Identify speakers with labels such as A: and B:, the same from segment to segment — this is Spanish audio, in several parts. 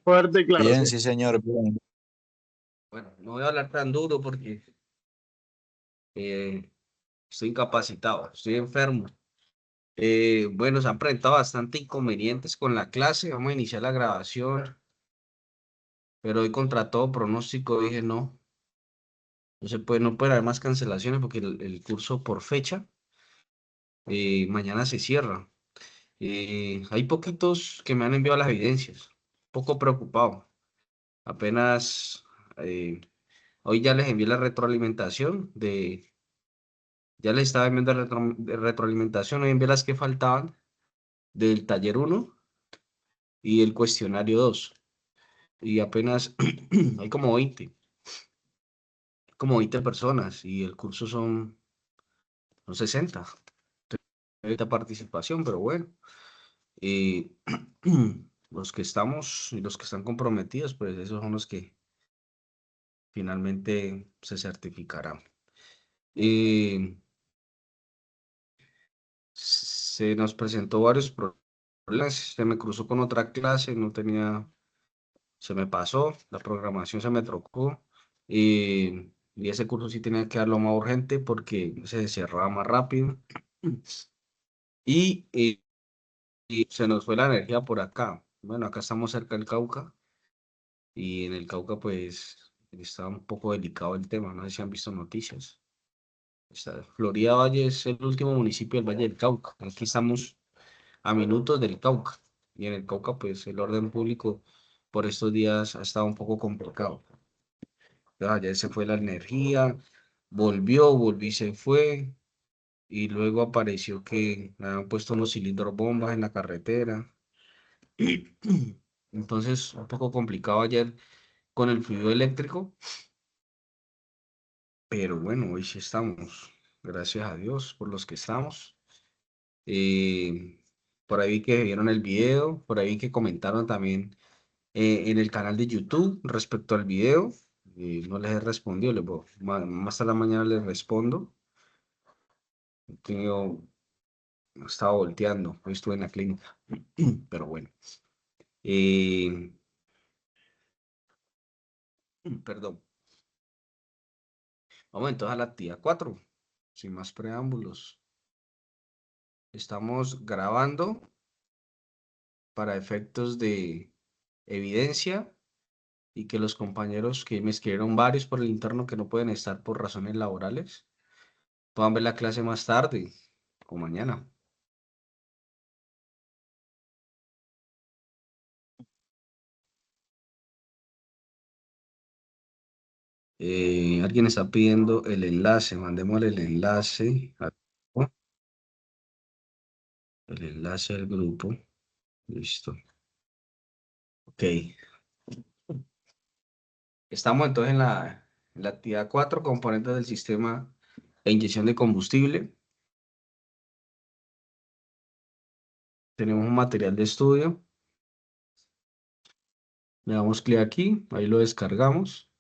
A: Fuerte y claro,
B: Bien,
A: sí.
B: sí, señor, bien.
C: Bueno, no voy a hablar tan duro porque eh, estoy incapacitado, estoy enfermo. Bueno, se han presentado bastante inconvenientes con la clase. Vamos a iniciar la grabación, pero hoy contra todo pronóstico dije no, no puede haber más cancelaciones porque el curso por fecha mañana se cierra. Hay poquitos que me han enviado las evidencias, poco preocupado. Apenas eh, hoy ya les envié la retroalimentación ya les estaba enviando de retroalimentación, hoy envié las que faltaban del taller uno y el cuestionario 2 y apenas hay como 20 personas y el curso son 60 de participación, pero bueno, eh, los que estamos y los que están comprometidos, pues esos son los que finalmente se certificarán. Eh, Se nos presentó varios problemas, se me cruzó con otra clase, no tenía, se me pasó, la programación se me trocó y ese curso sí tenía que darlo más urgente porque se cerraba más rápido y, eh, y se nos fue la energía por acá. Bueno, acá estamos cerca del Cauca y en el Cauca pues está un poco delicado el tema, no sé si han visto noticias. Florida Valle es el último municipio del Valle del Cauca, aquí estamos a minutos del Cauca. Y en el Cauca, pues el orden público por estos días ha estado un poco complicado. Ya se fue la energía, volvió y se fue. Y luego apareció que habían puesto unos cilindros bombas en la carretera. Entonces, un poco complicado ayer con el fluido eléctrico. Pero bueno, hoy sí estamos. Gracias a Dios por los que estamos. Eh, por ahí vi que vieron el video, por ahí vi que comentaron también en el canal de YouTube respecto al video. No les he respondido, más a la mañana les respondo. Tengo, estaba volteando, hoy estuve en la clínica, pero bueno. Eh, Perdón. Vamos entonces a la actividad 4 sin más preámbulos. Estamos grabando para efectos de evidencia y que los compañeros que me escribieron varios por el interno que no pueden estar por razones laborales puedan ver la clase más tarde o mañana. Alguien está pidiendo el enlace, mandémosle el enlace, el enlace al grupo. Listo. Ok. Estamos entonces en la actividad 4 componentes del sistema de inyección de combustible. Tenemos un material de estudio. Le damos clic aquí, ahí lo descargamos.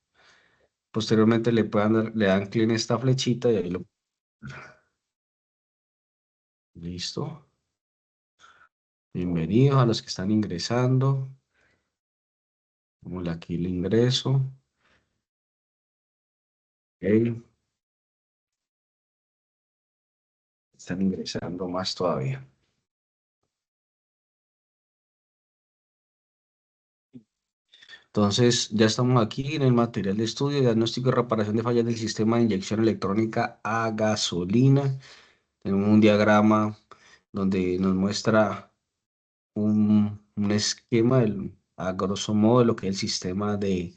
C: Posteriormente le dan clic en esta flechita y ahí lo... Listo. Bienvenidos a los que están ingresando. Vamos aquí el ingreso. Ok. Están ingresando más todavía. Entonces, ya estamos aquí en el material de estudio, diagnóstico y reparación de fallas del sistema de inyección electrónica a gasolina. Tenemos un diagrama donde nos muestra un esquema a grosso modo de lo que es el sistema de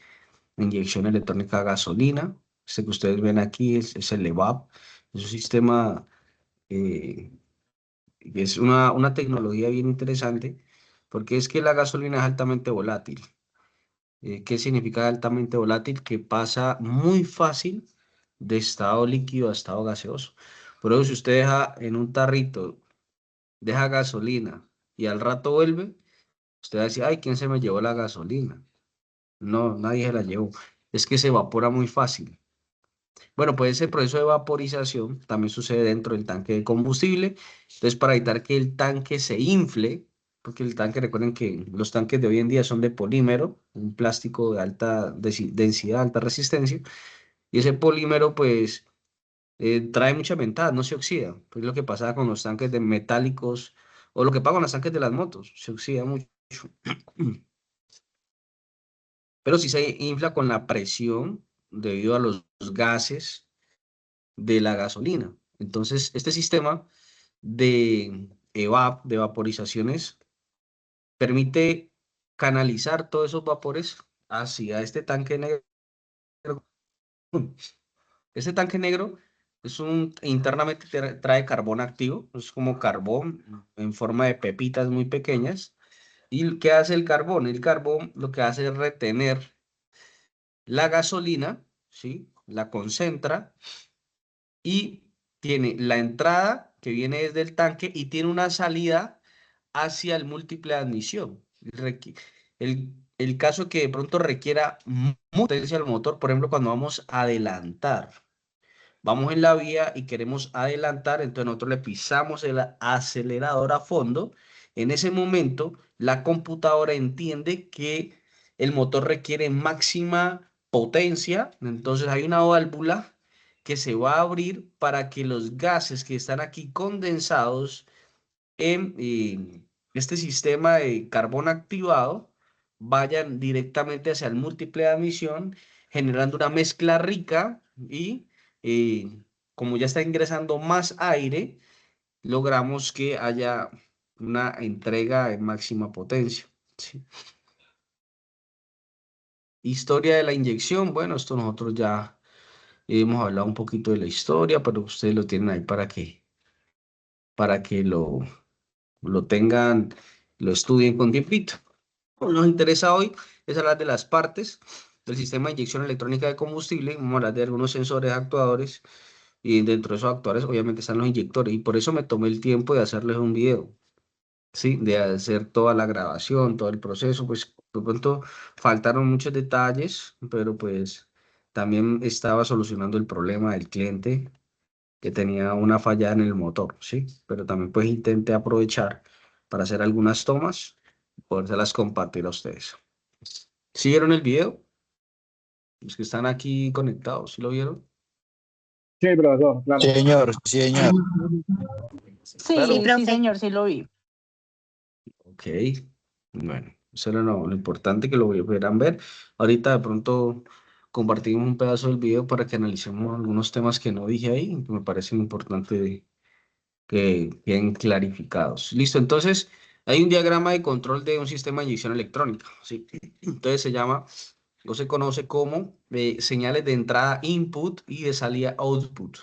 C: inyección electrónica a gasolina. Este que ustedes ven aquí es el EVAP. Es un sistema eh, que es una tecnología bien interesante porque es que la gasolina es altamente volátil. ¿Qué significa altamente volátil? Que pasa muy fácil de estado líquido a estado gaseoso. Por eso, si usted deja en un tarrito, deja gasolina y al rato vuelve, usted va a decir, ay, ¿quién se me llevó la gasolina? No, nadie se la llevó. Es que se evapora muy fácil. Bueno, pues ese proceso de vaporización también sucede dentro del tanque de combustible. Entonces, para evitar que el tanque se infle, porque el tanque, recuerden que los tanques de hoy en día son de polímero, un plástico de alta densidad, alta resistencia, y ese polímero pues trae muchas ventajas, no se oxida. Pues lo que pasaba con los tanques de metálicos o lo que pasa con los tanques de las motos, se oxida mucho. Pero sí se infla con la presión debido a los gases de la gasolina. Entonces, este sistema de EVAP, de vaporizaciones, permite canalizar todos esos vapores hacia este tanque negro. Este tanque negro internamente trae carbón activo, es como carbón en forma de pepitas muy pequeñas. ¿Y qué hace el carbón? El carbón lo que hace es retener la gasolina, ¿sí? La concentra y tiene la entrada que viene desde el tanque y tiene una salida hacia el múltiple de admisión. El caso que de pronto requiera mucha potencia al motor, por ejemplo, cuando vamos a adelantar. Vamos en la vía y queremos adelantar, entonces nosotros le pisamos el acelerador a fondo. En ese momento, la computadora entiende que el motor requiere máxima potencia, entonces hay una válvula que se va a abrir para que los gases que están aquí condensados en este sistema de carbón activado vayan directamente hacia el múltiple de admisión, generando una mezcla rica y como ya está ingresando más aire, logramos que haya una entrega de máxima potencia. ¿Sí? Historia de la inyección, bueno, esto nosotros ya hemos hablado un poquito de la historia, pero ustedes lo tienen ahí para que lo tengan, lo estudien con tiempito. Nos interesa hoy es hablar de las partes del sistema de inyección electrónica de combustible. Vamos a hablar de algunos sensores actuadores y dentro de esos actuadores obviamente están los inyectores y por eso me tomé el tiempo de hacerles un video, ¿sí? De hacer toda la grabación, todo el proceso, pues de pronto faltaron muchos detalles, pero pues también estaba solucionando el problema del cliente que tenía una falla en el motor, ¿sí? Pero también pues intenté aprovechar para hacer algunas tomas y podérselas compartir a ustedes. ¿Sí vieron el video? Los que están aquí conectados, ¿sí lo vieron?
A: Sí, profesor, claro.
B: Señor, sí, señor.
C: Claro.
D: Sí, sí, señor, sí lo vi.
C: Ok, bueno, eso era lo importante que lo pudieran ver. Ahorita de pronto compartimos un pedazo del video para que analicemos algunos temas que no dije ahí, que me parecen importantes que queden clarificados. Listo, entonces hay un diagrama de control de un sistema de inyección electrónica, ¿sí? Entonces se llama o se conoce como señales de entrada input y de salida output.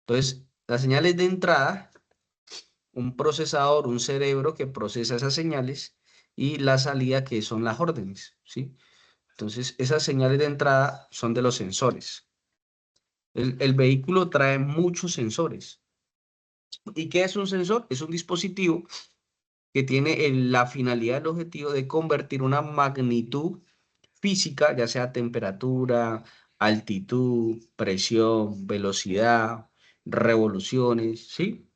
C: Entonces, las señales de entrada, un procesador, un cerebro que procesa esas señales y la salida que son las órdenes, ¿sí? Entonces, esas señales de entrada son de los sensores. El vehículo trae muchos sensores. ¿Y qué es un sensor? Es un dispositivo que tiene la finalidad, el objetivo de convertir una magnitud física, ya sea temperatura, altitud, presión, velocidad, revoluciones, ¿sí?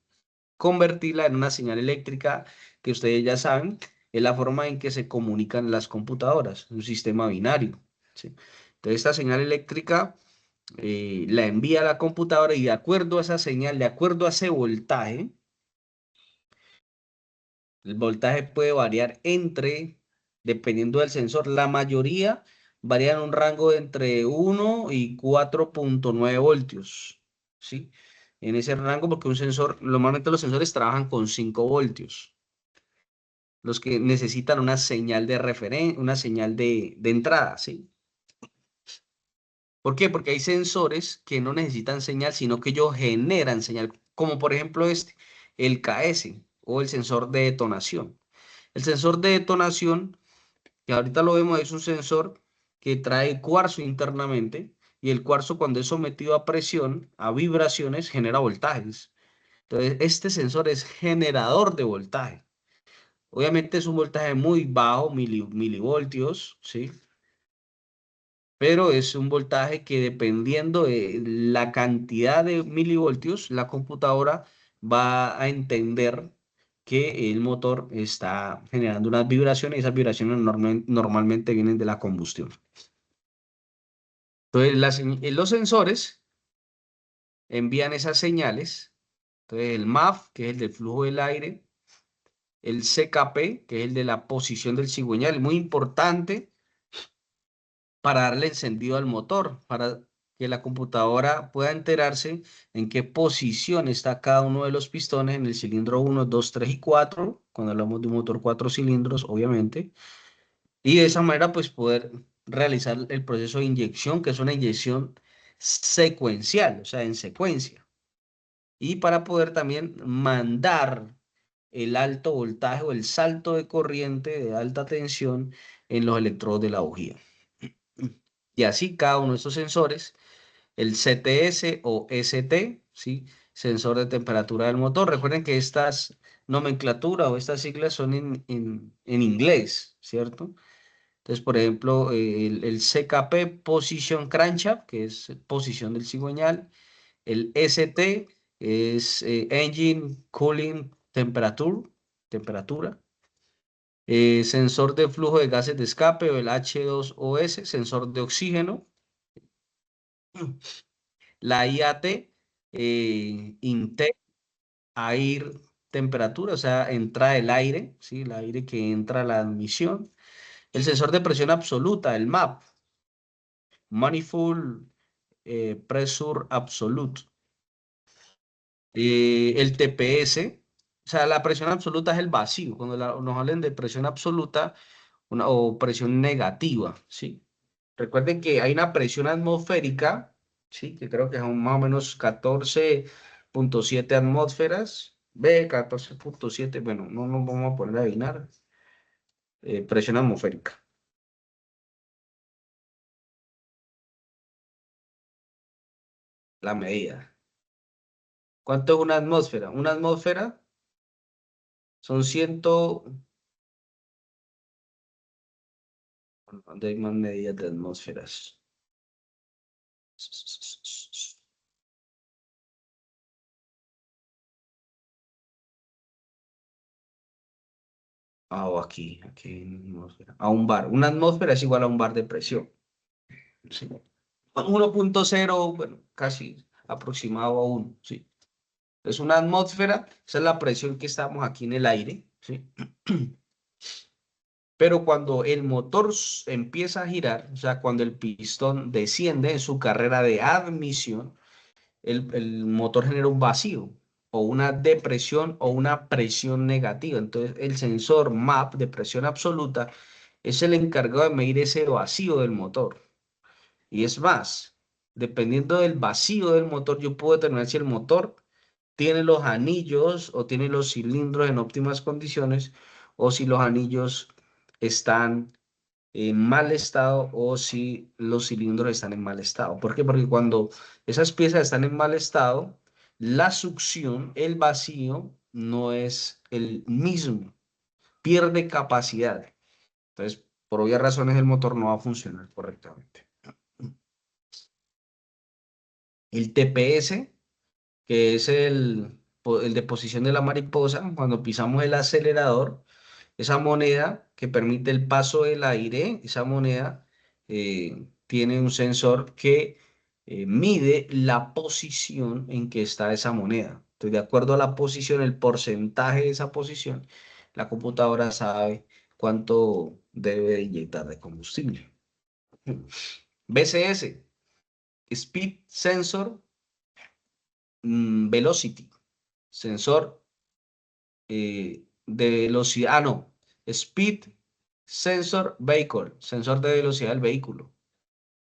C: Convertirla en una señal eléctrica que ustedes ya saben, es la forma en que se comunican las computadoras, un sistema binario, ¿sí? Entonces, esta señal eléctrica la envía a la computadora y de acuerdo a esa señal, de acuerdo a ese voltaje, el voltaje puede variar dependiendo del sensor, la mayoría varía en un rango de entre 1 y 4,9 voltios, ¿sí? En ese rango, porque un sensor, normalmente los sensores trabajan con 5 voltios, los que necesitan una señal de referencia, una señal de entrada, ¿sí? ¿Por qué? Porque hay sensores que no necesitan señal, sino que ellos generan señal, como por ejemplo el KS o el sensor de detonación. El sensor de detonación, que ahorita lo vemos, es un sensor que trae cuarzo internamente y el cuarzo cuando es sometido a presión, a vibraciones, genera voltajes. Entonces, este sensor es generador de voltaje. Obviamente es un voltaje muy bajo, milivoltios, ¿sí? Pero es un voltaje que dependiendo de la cantidad de milivoltios, la computadora va a entender que el motor está generando unas vibraciones y esas vibraciones normalmente vienen de la combustión. Entonces, los sensores envían esas señales. Entonces, el MAF, que es el del flujo del aire, el CKP, que es el de la posición del cigüeñal, es muy importante para darle encendido al motor, para que la computadora pueda enterarse en qué posición está cada uno de los pistones en el cilindro 1, 2, 3 y 4, cuando hablamos de un motor 4 cilindros, obviamente, y de esa manera pues poder realizar el proceso de inyección, que es una inyección secuencial, o sea, en secuencia, y para poder también mandar el alto voltaje o el salto de corriente de alta tensión en los electrodos de la bujía. Y así cada uno de estos sensores, el CTS o ST, ¿sí? Sensor de temperatura del motor. Recuerden que estas nomenclaturas o estas siglas son en inglés, ¿cierto? Entonces, por ejemplo, el CKP, Position Crankshaft, que es posición del cigüeñal. El ST es Engine Cooling Temperature, temperatura. Sensor de flujo de gases de escape o el H2OS, sensor de oxígeno. La IAT, Intake Air Temperatura, o sea, entra el aire, ¿sí? El aire que entra a la admisión. El sensor de presión absoluta, el MAP, Manifold Pressure Absolute. El TPS, o sea, la presión absoluta es el vacío. Cuando nos hablen de presión absoluta o presión negativa, ¿sí? Recuerden que hay una presión atmosférica, ¿sí? Que creo que son más o menos 14.7 atmósferas. Ve, 14.7, bueno, no nos vamos a poner a adivinar. Presión atmosférica. La medida. ¿Cuánto es una atmósfera? Una atmósfera son 100. ¿Dónde hay más medidas de atmósferas? O aquí, hay una atmósfera. A un bar. Una atmósfera es igual a un bar de presión. ¿Sí? 1.0, bueno, casi aproximado a 1, ¿sí? Es una atmósfera, esa es la presión que estamos aquí en el aire, ¿sí? Pero cuando el motor empieza a girar, o sea, cuando el pistón desciende en su carrera de admisión, el motor genera un vacío o una depresión o una presión negativa. Entonces, el sensor MAP de presión absoluta es el encargado de medir ese vacío del motor. Y es más, dependiendo del vacío del motor, yo puedo determinar si el motor tiene los anillos o tiene los cilindros en óptimas condiciones o si los anillos están en mal estado o si los cilindros están en mal estado. ¿Por qué? Porque cuando esas piezas están en mal estado, la succión, el vacío, no es el mismo, pierde capacidad. Entonces, por obvias razones, el motor no va a funcionar correctamente. El TPS, que es el de posición de la mariposa, cuando pisamos el acelerador, esa moneda que permite el paso del aire, esa moneda tiene un sensor que mide la posición en que está esa moneda. Entonces, de acuerdo a la posición, el porcentaje de esa posición, la computadora sabe cuánto debe inyectar de combustible. BCS, Speed Sensor Velocity, sensor de velocidad, no, Speed Sensor Vehicle, sensor de velocidad del vehículo.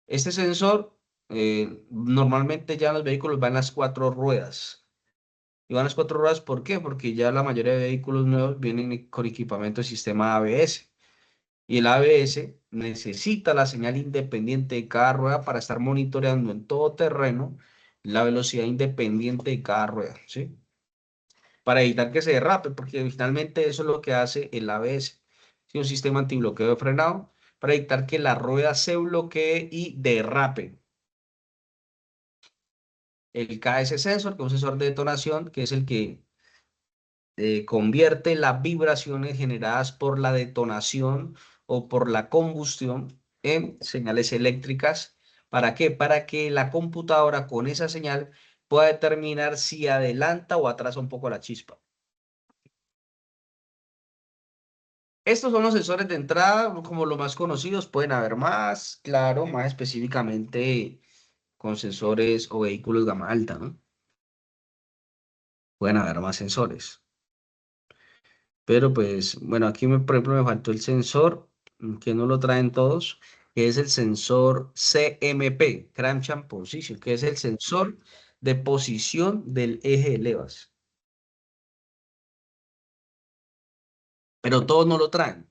C: Este sensor normalmente ya en los vehículos van las 4 ruedas. Y van las 4 ruedas, ¿por qué? Porque ya la mayoría de vehículos nuevos vienen con equipamiento de sistema ABS. Y el ABS necesita la señal independiente de cada rueda para estar monitoreando en todo terreno la velocidad independiente de cada rueda, ¿sí? Para evitar que se derrape, porque finalmente eso es lo que hace el ABS, ¿sí? Un sistema antibloqueo de frenado, para evitar que la rueda se bloquee y derrape. El KS sensor, que es un sensor de detonación, que es el que convierte las vibraciones generadas por la detonación o por la combustión en señales eléctricas. ¿Para qué? Para que la computadora con esa señal pueda determinar si adelanta o atrasa un poco la chispa. Estos son los sensores de entrada, como los más conocidos. Pueden haber más, claro, más específicamente con sensores o vehículos gama alta, ¿no? Pueden haber más sensores. Pero pues, bueno, aquí por ejemplo me faltó el sensor, que no lo traen todos, que es el sensor CMP, Crankshaft Position, que es el sensor de posición del eje de levas. Pero todos no lo traen.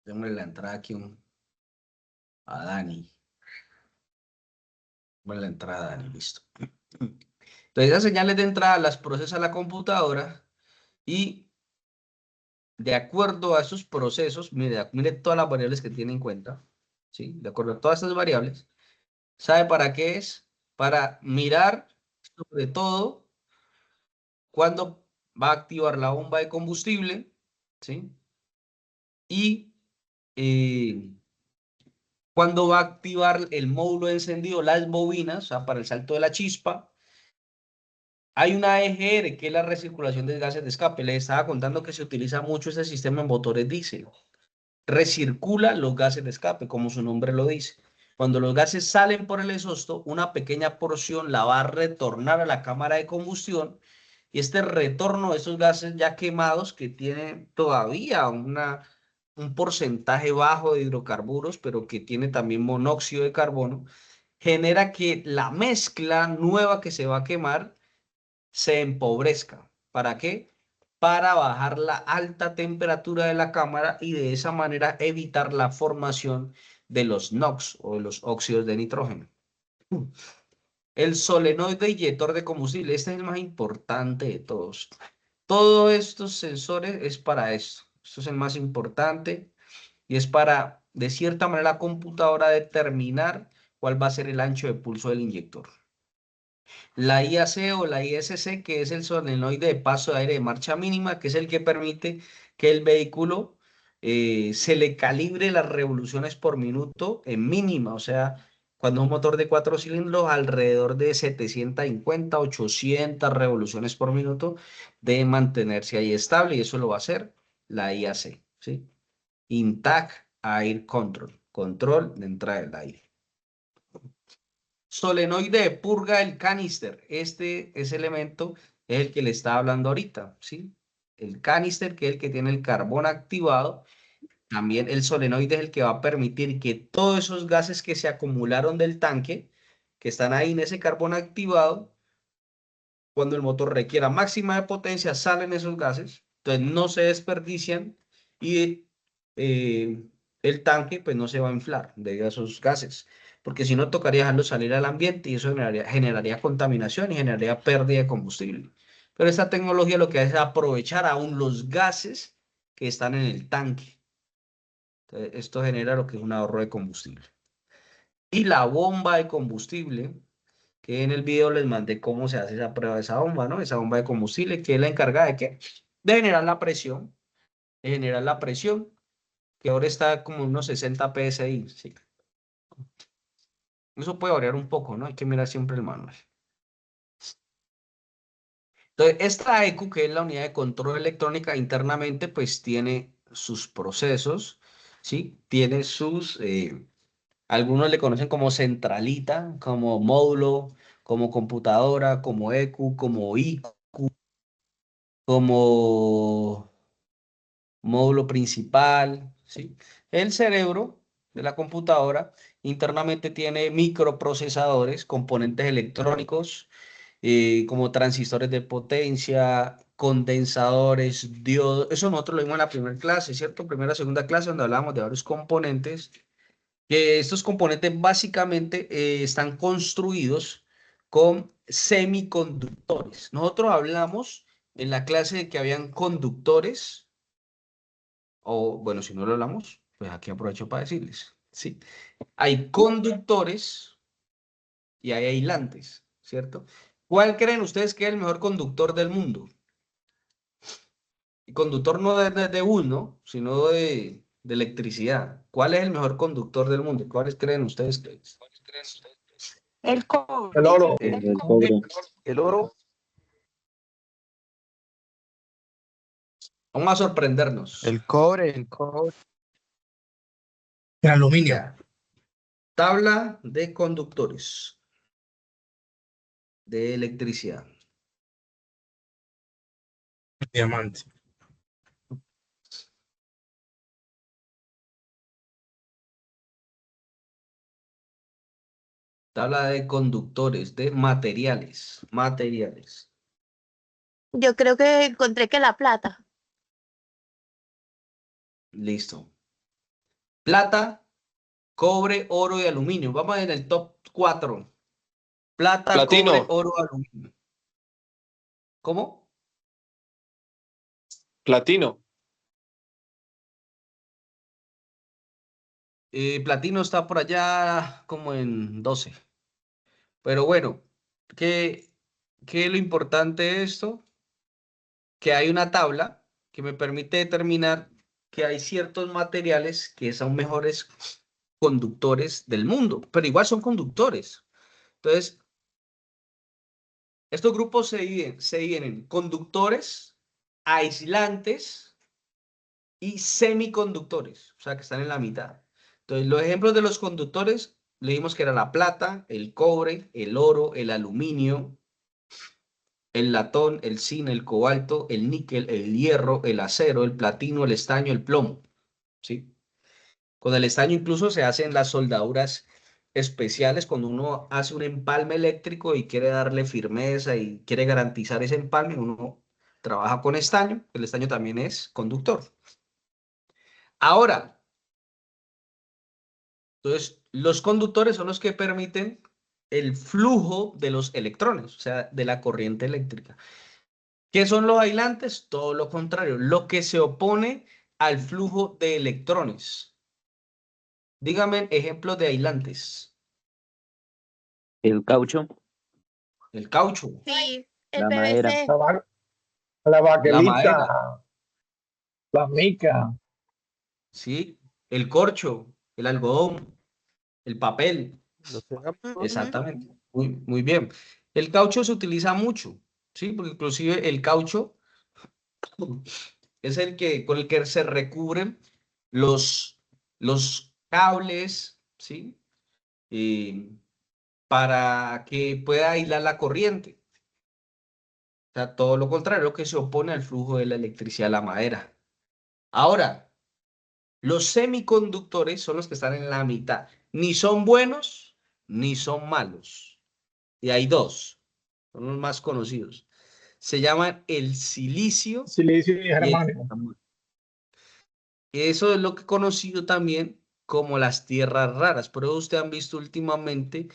C: Démosle la entrada aquí a Dani. Démosle la entrada a Dani, listo. Entonces esas señales de entrada las procesa la computadora y de acuerdo a esos procesos, mire todas las variables que tiene en cuenta, ¿sí? De acuerdo a todas estas variables, ¿sabe para qué es? Para mirar, sobre todo, cuándo va a activar la bomba de combustible, ¿sí? Y cuándo va a activar el módulo de encendido, las bobinas, o sea, para el salto de la chispa. Hay una EGR, que es la recirculación de gases de escape. Les estaba contando que se utiliza mucho ese sistema en motores diésel. Recircula los gases de escape, como su nombre lo dice. Cuando los gases salen por el exhausto, una pequeña porción la va a retornar a la cámara de combustión y este retorno de esos gases ya quemados, que tienen todavía un porcentaje bajo de hidrocarburos, pero que tiene también monóxido de carbono, genera que la mezcla nueva que se va a quemar se empobrezca. ¿Para qué? Para bajar la alta temperatura de la cámara y de esa manera evitar la formación de los NOx o de los óxidos de nitrógeno. El solenoide inyector de combustible, este es el más importante de todos. Todos estos sensores es para esto. Esto es el más importante y es para, de cierta manera, la computadora determinar cuál va a ser el ancho de pulso del inyector. La IAC o la ISC, que es el solenoide de paso de aire de marcha mínima, que es el que permite que el vehículo se le calibre las revoluciones por minuto en mínima, o sea, cuando es un motor de 4 cilindros, alrededor de 750, 800 revoluciones por minuto, debe mantenerse ahí estable y eso lo va a hacer la IAC, ¿sí? Intact Air Control, control de entrada del aire. Solenoide de purga del canister. Ese elemento es el que le estaba hablando ahorita, ¿sí? El canister, que es el que tiene el carbón activado. También el solenoide es el que va a permitir que todos esos gases que se acumularon del tanque, que están ahí en ese carbón activado, cuando el motor requiera máxima de potencia, salen esos gases, entonces no se desperdician y el tanque pues no se va a inflar debido a esos gases, porque si no tocaría dejarlo salir al ambiente y eso generaría contaminación y generaría pérdida de combustible. Pero esta tecnología lo que hace es aprovechar aún los gases que están en el tanque. Entonces, esto genera lo que es un ahorro de combustible. Y la bomba de combustible, que en el video les mandé cómo se hace esa prueba de esa bomba, ¿no? Esa bomba de combustible, que es la encargada de qué? De generar la presión, que ahora está como unos 60 psi, ¿sí? Eso puede variar un poco, ¿no? Hay que mirar siempre el manual. Entonces, esta ECU, que es la unidad de control electrónica internamente, pues tiene sus procesos, ¿sí? Tiene sus, algunos le conocen como centralita, como módulo, como computadora, como ECU, como ICU, como módulo principal, ¿sí? El cerebro de la computadora internamente tiene microprocesadores, componentes electrónicos, como transistores de potencia, condensadores, diodos. Eso nosotros lo vimos en la primera clase, ¿cierto? Primera, segunda clase, donde hablábamos de varios componentes. Estos componentes básicamente están construidos con semiconductores. Nosotros hablamos en la clase de que habían conductores, o bueno, si no lo hablamos, pues aquí aprovecho para decirles, ¿sí? Hay conductores y hay aislantes, ¿cierto? ¿Cuál creen ustedes que es el mejor conductor del mundo? Y conductor no de bus, ¿no? Sino de electricidad. ¿Cuál es el mejor conductor del mundo? ¿Cuáles creen ustedes que es?
D: El
A: El
D: cobre.
A: oro.
B: El cobre.
C: El oro. Vamos a sorprendernos.
B: El cobre, el cobre.
E: El aluminio.
C: Ya. Tabla de conductores de electricidad.
E: El diamante.
C: Tabla de conductores de materiales. Materiales.
F: Yo creo que encontré que la plata.
C: Listo. Plata, cobre, oro y aluminio. Vamos en el top 4. Plata,
G: Platino.
C: cobre, oro, aluminio. ¿Cómo?
G: Platino.
C: Platino está por allá como en 12. Pero bueno, ¿qué es lo importante de esto? Que hay una tabla que me permite determinar que hay ciertos materiales que son mejores conductores del mundo, pero igual son conductores. Entonces, estos grupos se dividen en conductores, aislantes y semiconductores, o sea, que están en la mitad. Entonces, los ejemplos de los conductores, le dimos que era la plata, el cobre, el oro, el aluminio, el latón, el zinc, el cobalto, el níquel, el hierro, el acero, el platino, el estaño, el plomo, ¿sí? Con el estaño incluso se hacen las soldaduras especiales cuando uno hace un empalme eléctrico y quiere darle firmeza y quiere garantizar ese empalme, uno trabaja con estaño, el estaño también es conductor. Ahora, entonces, los conductores son los que permiten el flujo de los electrones, o sea, de la corriente eléctrica. ¿Qué son los aislantes? Todo lo contrario, lo que se opone al flujo de electrones. Dígame ejemplos de aislantes.
B: El caucho.
C: El caucho,
F: Sí, el
B: La madera.
F: PVC.
A: La
C: la
A: baquelita,
C: madera,
A: la mica.
C: ¿sí? El corcho, el algodón, el papel.
B: Los pegamos.
F: Ujú.
C: Exactamente. Muy bien. El caucho se utiliza mucho, ¿sí? Porque inclusive el caucho es el que, con el que se recubren los, los cables, ¿sí? Eh, para que pueda aislar la corriente. O sea, todo lo contrario, lo que se opone al flujo de la electricidad a la madera. Ahora, los semiconductores son los que están en la mitad. Ni son buenos, ni son malos. Y hay dos, son los más conocidos. Se llaman el silicio
A: Silicio y
C: y el
A: germanio.
C: cianuro. Eso es lo que he conocido también como las tierras raras. Por eso ustedes han visto últimamente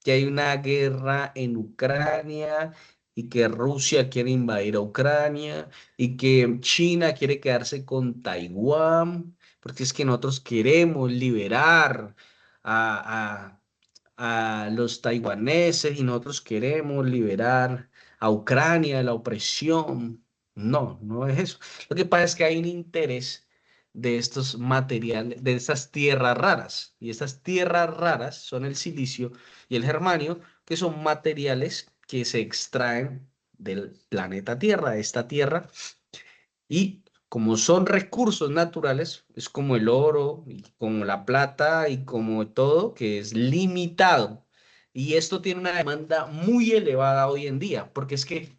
C: que hay una guerra en Ucrania y que Rusia quiere invadir a Ucrania y que China quiere quedarse con Taiwán, porque es que nosotros queremos liberar a, a los taiwaneses y nosotros queremos liberar a Ucrania de la opresión. No, no es eso. Lo que pasa es que hay un interés de estos materiales, de estas tierras raras. Y estas tierras raras son el silicio y el germanio, que son materiales que se extraen del planeta Tierra, de esta Tierra, y como son recursos naturales, es como el oro, y como la plata y como todo, que es limitado. Y esto tiene una demanda muy elevada hoy en día, porque es que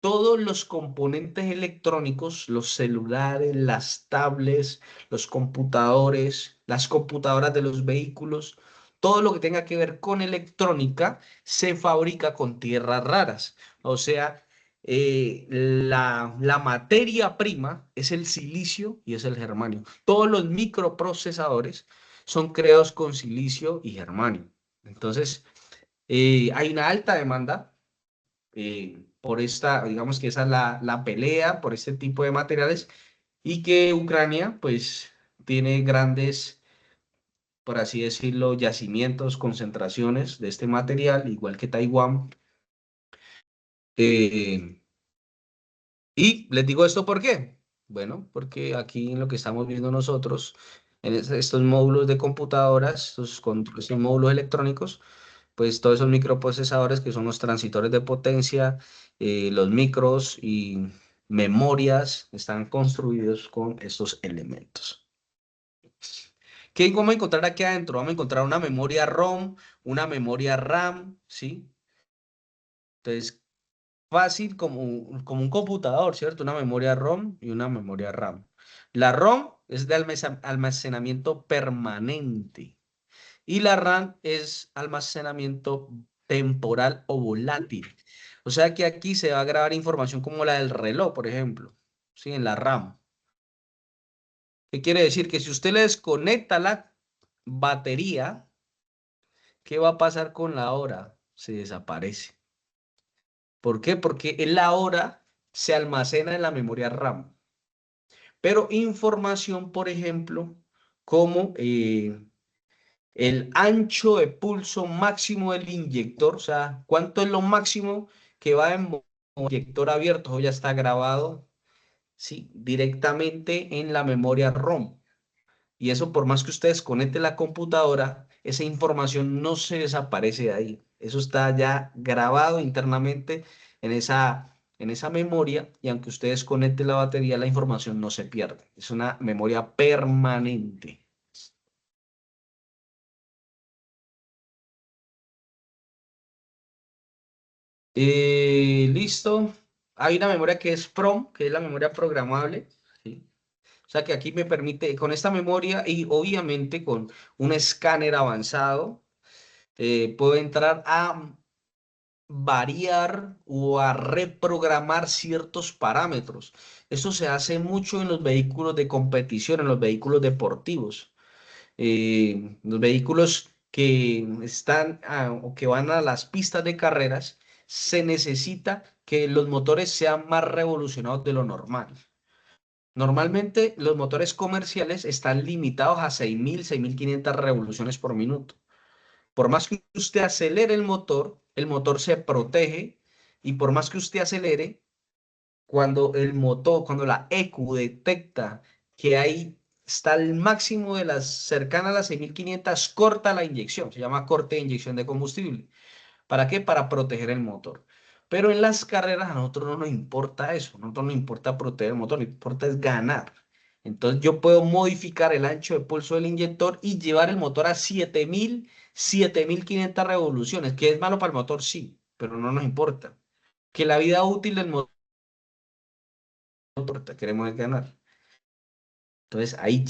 C: todos los componentes electrónicos, los celulares, las tablets, los computadores, las computadoras de los vehículos, todo lo que tenga que ver con electrónica se fabrica con tierras raras. O sea, la materia prima es el silicio y es el germanio. Todos los microprocesadores son creados con silicio y germanio. Entonces, hay una alta demanda por esta, digamos que esa es la pelea por este tipo de materiales y que Ucrania pues tiene grandes, por así decirlo, yacimientos, concentraciones de este material, igual que Taiwán. Eh, y les digo esto ¿por qué? Bueno, porque aquí en lo que estamos viendo nosotros, en estos módulos de computadoras, estos módulos electrónicos, pues todos esos microprocesadores que son los transitores de potencia, los micros y memorias están construidos con estos elementos. ¿Qué vamos a encontrar aquí adentro? Vamos a encontrar una memoria ROM, una memoria RAM, ¿sí? Entonces, fácil como un computador, ¿cierto? Una memoria ROM y una memoria RAM. La ROM es de almacenamiento permanente y la RAM es almacenamiento temporal o volátil. O sea que aquí se va a grabar información como la del reloj, por ejemplo, ¿sí? En la RAM. ¿Qué quiere decir? Que si usted le desconecta la batería, ¿qué va a pasar con la hora? Se desaparece. ¿Por qué? Porque la hora se almacena en la memoria RAM. Pero información, por ejemplo, como el ancho de pulso máximo del inyector, o sea, cuánto es lo máximo que va en inyector abierto, eso ya está grabado, ¿sí? Directamente en la memoria ROM. Y eso, por más que ustedes conecten la computadora, esa información no se desaparece de ahí. Eso está ya grabado internamente en esa memoria y aunque ustedes conecten la batería, la información no se pierde. Es una memoria permanente. Listo. Hay una memoria que es PROM, que es la memoria programable, ¿sí? O sea que aquí me permite, con esta memoria y obviamente con un escáner avanzado, puedo entrar a variar o a reprogramar ciertos parámetros. Eso se hace mucho en los vehículos de competición, en los vehículos deportivos. Los vehículos que están o que van a las pistas de carreras, se necesita que los motores sean más revolucionados de lo normal. Normalmente los motores comerciales están limitados a 6.000, 6.500 revoluciones por minuto. Por más que usted acelere el motor se protege y por más que usted acelere, cuando la ECU detecta que ahí está el máximo de las cercanas a las 6.500, corta la inyección, se llama corte de inyección de combustible. ¿Para qué? Para proteger el motor. Pero en las carreras a nosotros no nos importa eso, a nosotros nos importa proteger el motor, lo que importa es ganar. Entonces yo puedo modificar el ancho de pulso del inyector y llevar el motor a 7.000, 7.500 revoluciones, que es malo para el motor, sí, pero no nos importa. Que la vida útil del motor no importa, queremos es ganar. Entonces ahí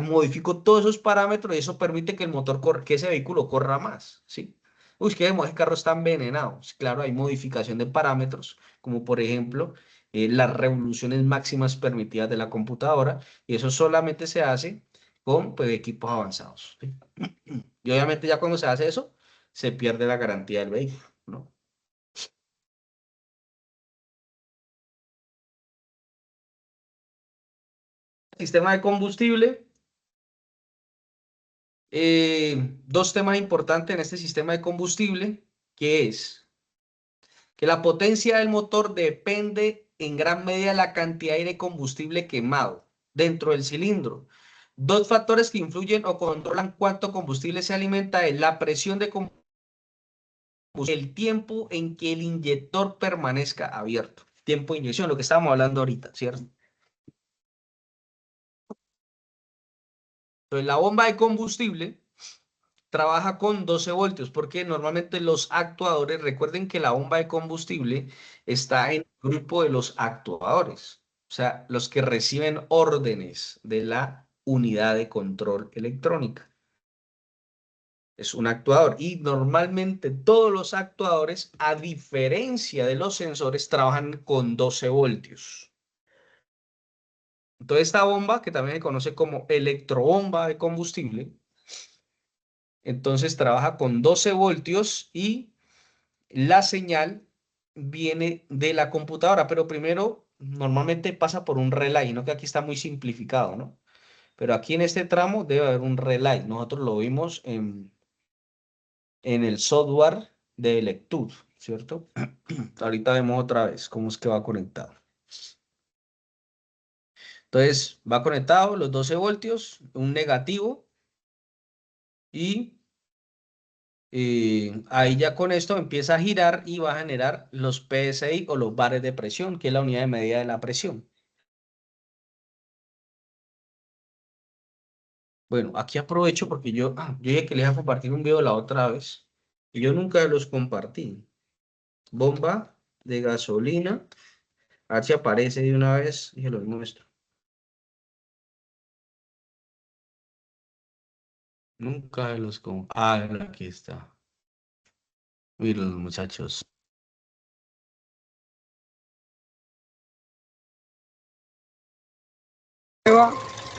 C: modifico todos esos parámetros y eso permite que el motor que ese vehículo corra más, ¿sí? Uy, que ese carro está envenenado. Sí, claro, hay modificación de parámetros, como por ejemplo las revoluciones máximas permitidas de la computadora, y eso solamente se hace con pues, equipos avanzados, ¿sí? Y obviamente ya cuando se hace eso, se pierde la garantía del vehículo, ¿no? Sistema de combustible. Dos temas importantes en este sistema de combustible, que es que la potencia del motor depende en gran medida de la cantidad de combustible quemado dentro del cilindro. Dos factores que influyen o controlan cuánto combustible se alimenta es la presión de combustible y el tiempo en que el inyector permanezca abierto. Tiempo de inyección, lo que estábamos hablando ahorita, ¿cierto? Entonces, la bomba de combustible trabaja con 12 voltios, porque normalmente los actuadores, recuerden que la bomba de combustible está en el grupo de los actuadores, o sea, los que reciben órdenes de la unidad de control electrónica. Es un actuador y normalmente todos los actuadores, a diferencia de los sensores, trabajan con 12 voltios. Entonces, esta bomba, que también se conoce como electrobomba de combustible, entonces trabaja con 12 voltios y la señal viene de la computadora, pero primero normalmente pasa por un relay, ¿no? Que aquí está muy simplificado, ¿no? Pero aquí en este tramo debe haber un relay. Nosotros lo vimos en el software de lectura, ¿cierto? Ahorita vemos otra vez cómo es que va conectado. Entonces, va conectado los 12 voltios, un negativo, y ahí ya con esto empieza a girar y va a generar los PSI o los bares de presión, que es la unidad de medida de la presión. Bueno, aquí aprovecho porque yo dije que les iba a compartir un video la otra vez y yo nunca los compartí. Bomba de gasolina. A ver si aparece de una vez y se los muestro. Nunca los compartí. Ah, aquí está. Miren los muchachos.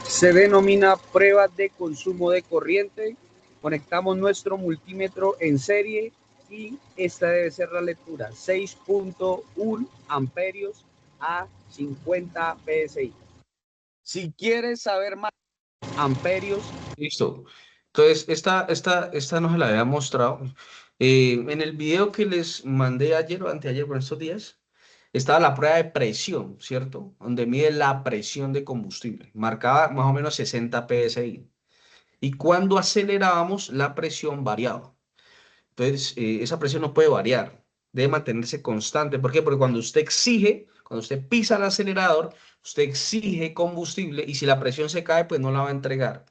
G: Se denomina prueba de consumo de corriente. Conectamos nuestro multímetro en serie y esta debe ser la lectura: 6.1 amperios a 50 PSI. Si quieres saber más amperios,
C: Listo. Entonces, esta no se la había mostrado. En el video que les mandé ayer o anteayer por estos días, estaba la prueba de presión, ¿cierto? Donde mide la presión de combustible. Marcaba más o menos 60 PSI. Y cuando acelerábamos, la presión variaba. Entonces, esa presión no puede variar. Debe mantenerse constante. ¿Por qué? Porque cuando usted exige, cuando usted pisa el acelerador, usted exige combustible y si la presión se cae, pues no la va a entregar.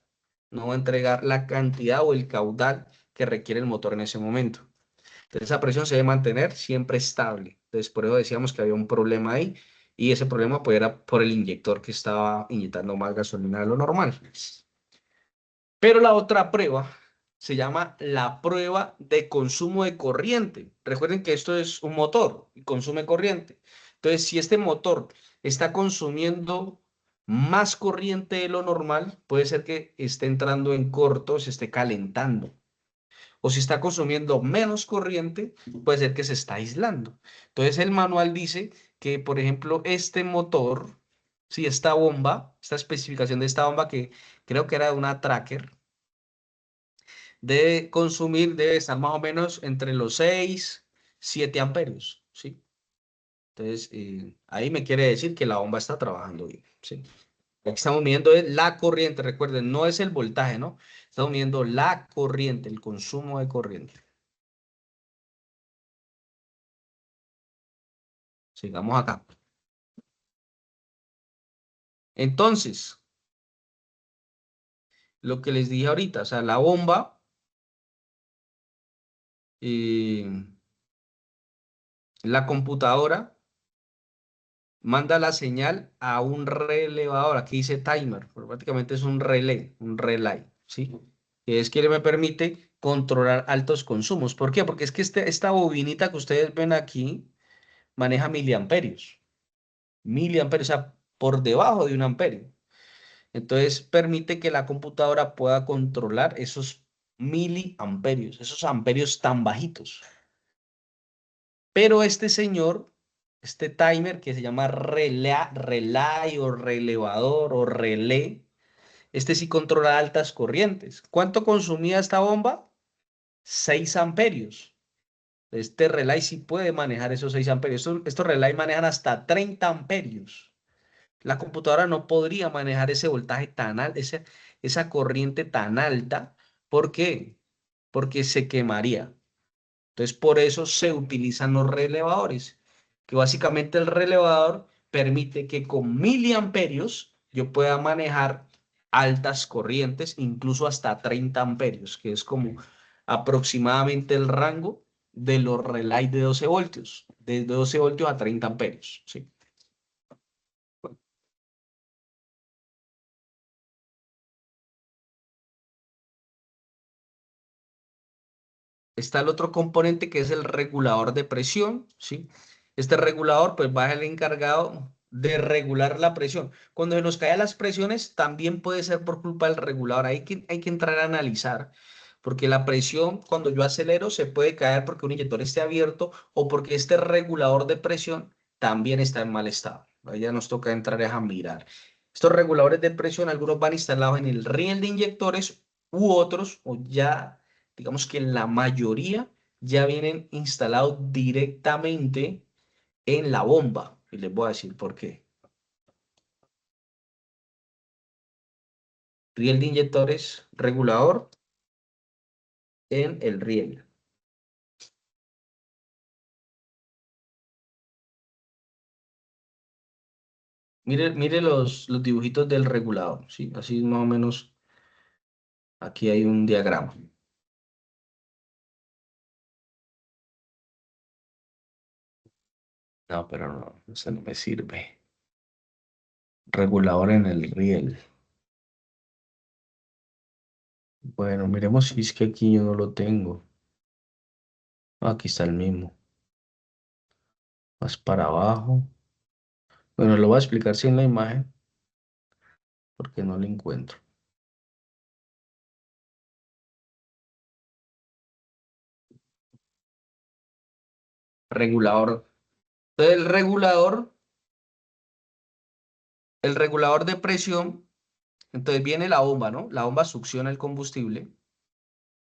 C: No va a entregar la cantidad o el caudal que requiere el motor en ese momento. Entonces, esa presión se debe mantener siempre estable. Entonces, por eso decíamos que había un problema ahí y ese problema pues era por el inyector que estaba inyectando más gasolina de lo normal. Pero la otra prueba se llama la prueba de consumo de corriente. Recuerden que esto es un motor y consume corriente. Entonces, si este motor está consumiendo más corriente de lo normal, puede ser que esté entrando en corto, se esté calentando. O si está consumiendo menos corriente, puede ser que se está aislando. Entonces, el manual dice que, por ejemplo, este motor, si esta bomba, esta especificación de esta bomba que creo que era de una tracker, debe estar más o menos entre los 6, 7 amperios, ¿sí? Entonces, ahí me quiere decir que la bomba está trabajando bien, ¿sí? Aquí estamos midiendo la corriente, recuerden, no es el voltaje, ¿no? Estamos midiendo la corriente, el consumo de corriente. Sigamos acá. Entonces, lo que les dije ahorita, o sea, la bomba, la computadora manda la señal a un relevador, aquí dice timer, pero prácticamente es un relay, ¿sí? Que es que me permite controlar altos consumos. ¿Por qué? Porque es que esta bobinita que ustedes ven aquí maneja miliamperios, o sea, por debajo de un amperio. Entonces permite que la computadora pueda controlar esos miliamperios, esos amperios tan bajitos. Pero este señor, este timer que se llama relay o relevador o relé, este sí controla altas corrientes. ¿Cuánto consumía esta bomba? 6 amperios. Este relay sí puede manejar esos 6 amperios. Estos relay manejan hasta 30 amperios. La computadora no podría manejar ese voltaje tan alto, esa corriente tan alta. ¿Por qué? Porque se quemaría. Entonces, por eso se utilizan los relevadores, que básicamente el relevador permite que con miliamperios yo pueda manejar altas corrientes, incluso hasta 30 amperios, que es como aproximadamente el rango de los relays de 12 voltios, de 12 voltios a 30 amperios, ¿sí? Está el otro componente que es el regulador de presión, ¿sí? Este regulador pues va a ser el encargado de regular la presión. Cuando se nos caen las presiones también puede ser por culpa del regulador. Hay que entrar a analizar porque la presión cuando yo acelero se puede caer porque un inyector esté abierto o porque este regulador de presión también está en mal estado. Ahí ya nos toca entrar a mirar. Estos reguladores de presión, algunos van instalados en el riel de inyectores u otros, o ya digamos que la mayoría ya vienen instalados directamente en la bomba. Y les voy a decir por qué. Riel de inyectores, regulador en el riel. Mire los dibujitos del regulador, ¿sí? Así más o menos, aquí hay un diagrama. No, pero no, eso no me sirve. Regulador en el riel. Bueno, miremos si es que aquí yo no lo tengo. Aquí está el mismo. Más para abajo. Bueno, lo voy a explicar sin la imagen porque no lo encuentro. Regulador. Entonces, el regulador de presión, entonces viene la bomba, ¿no? La bomba succiona el combustible,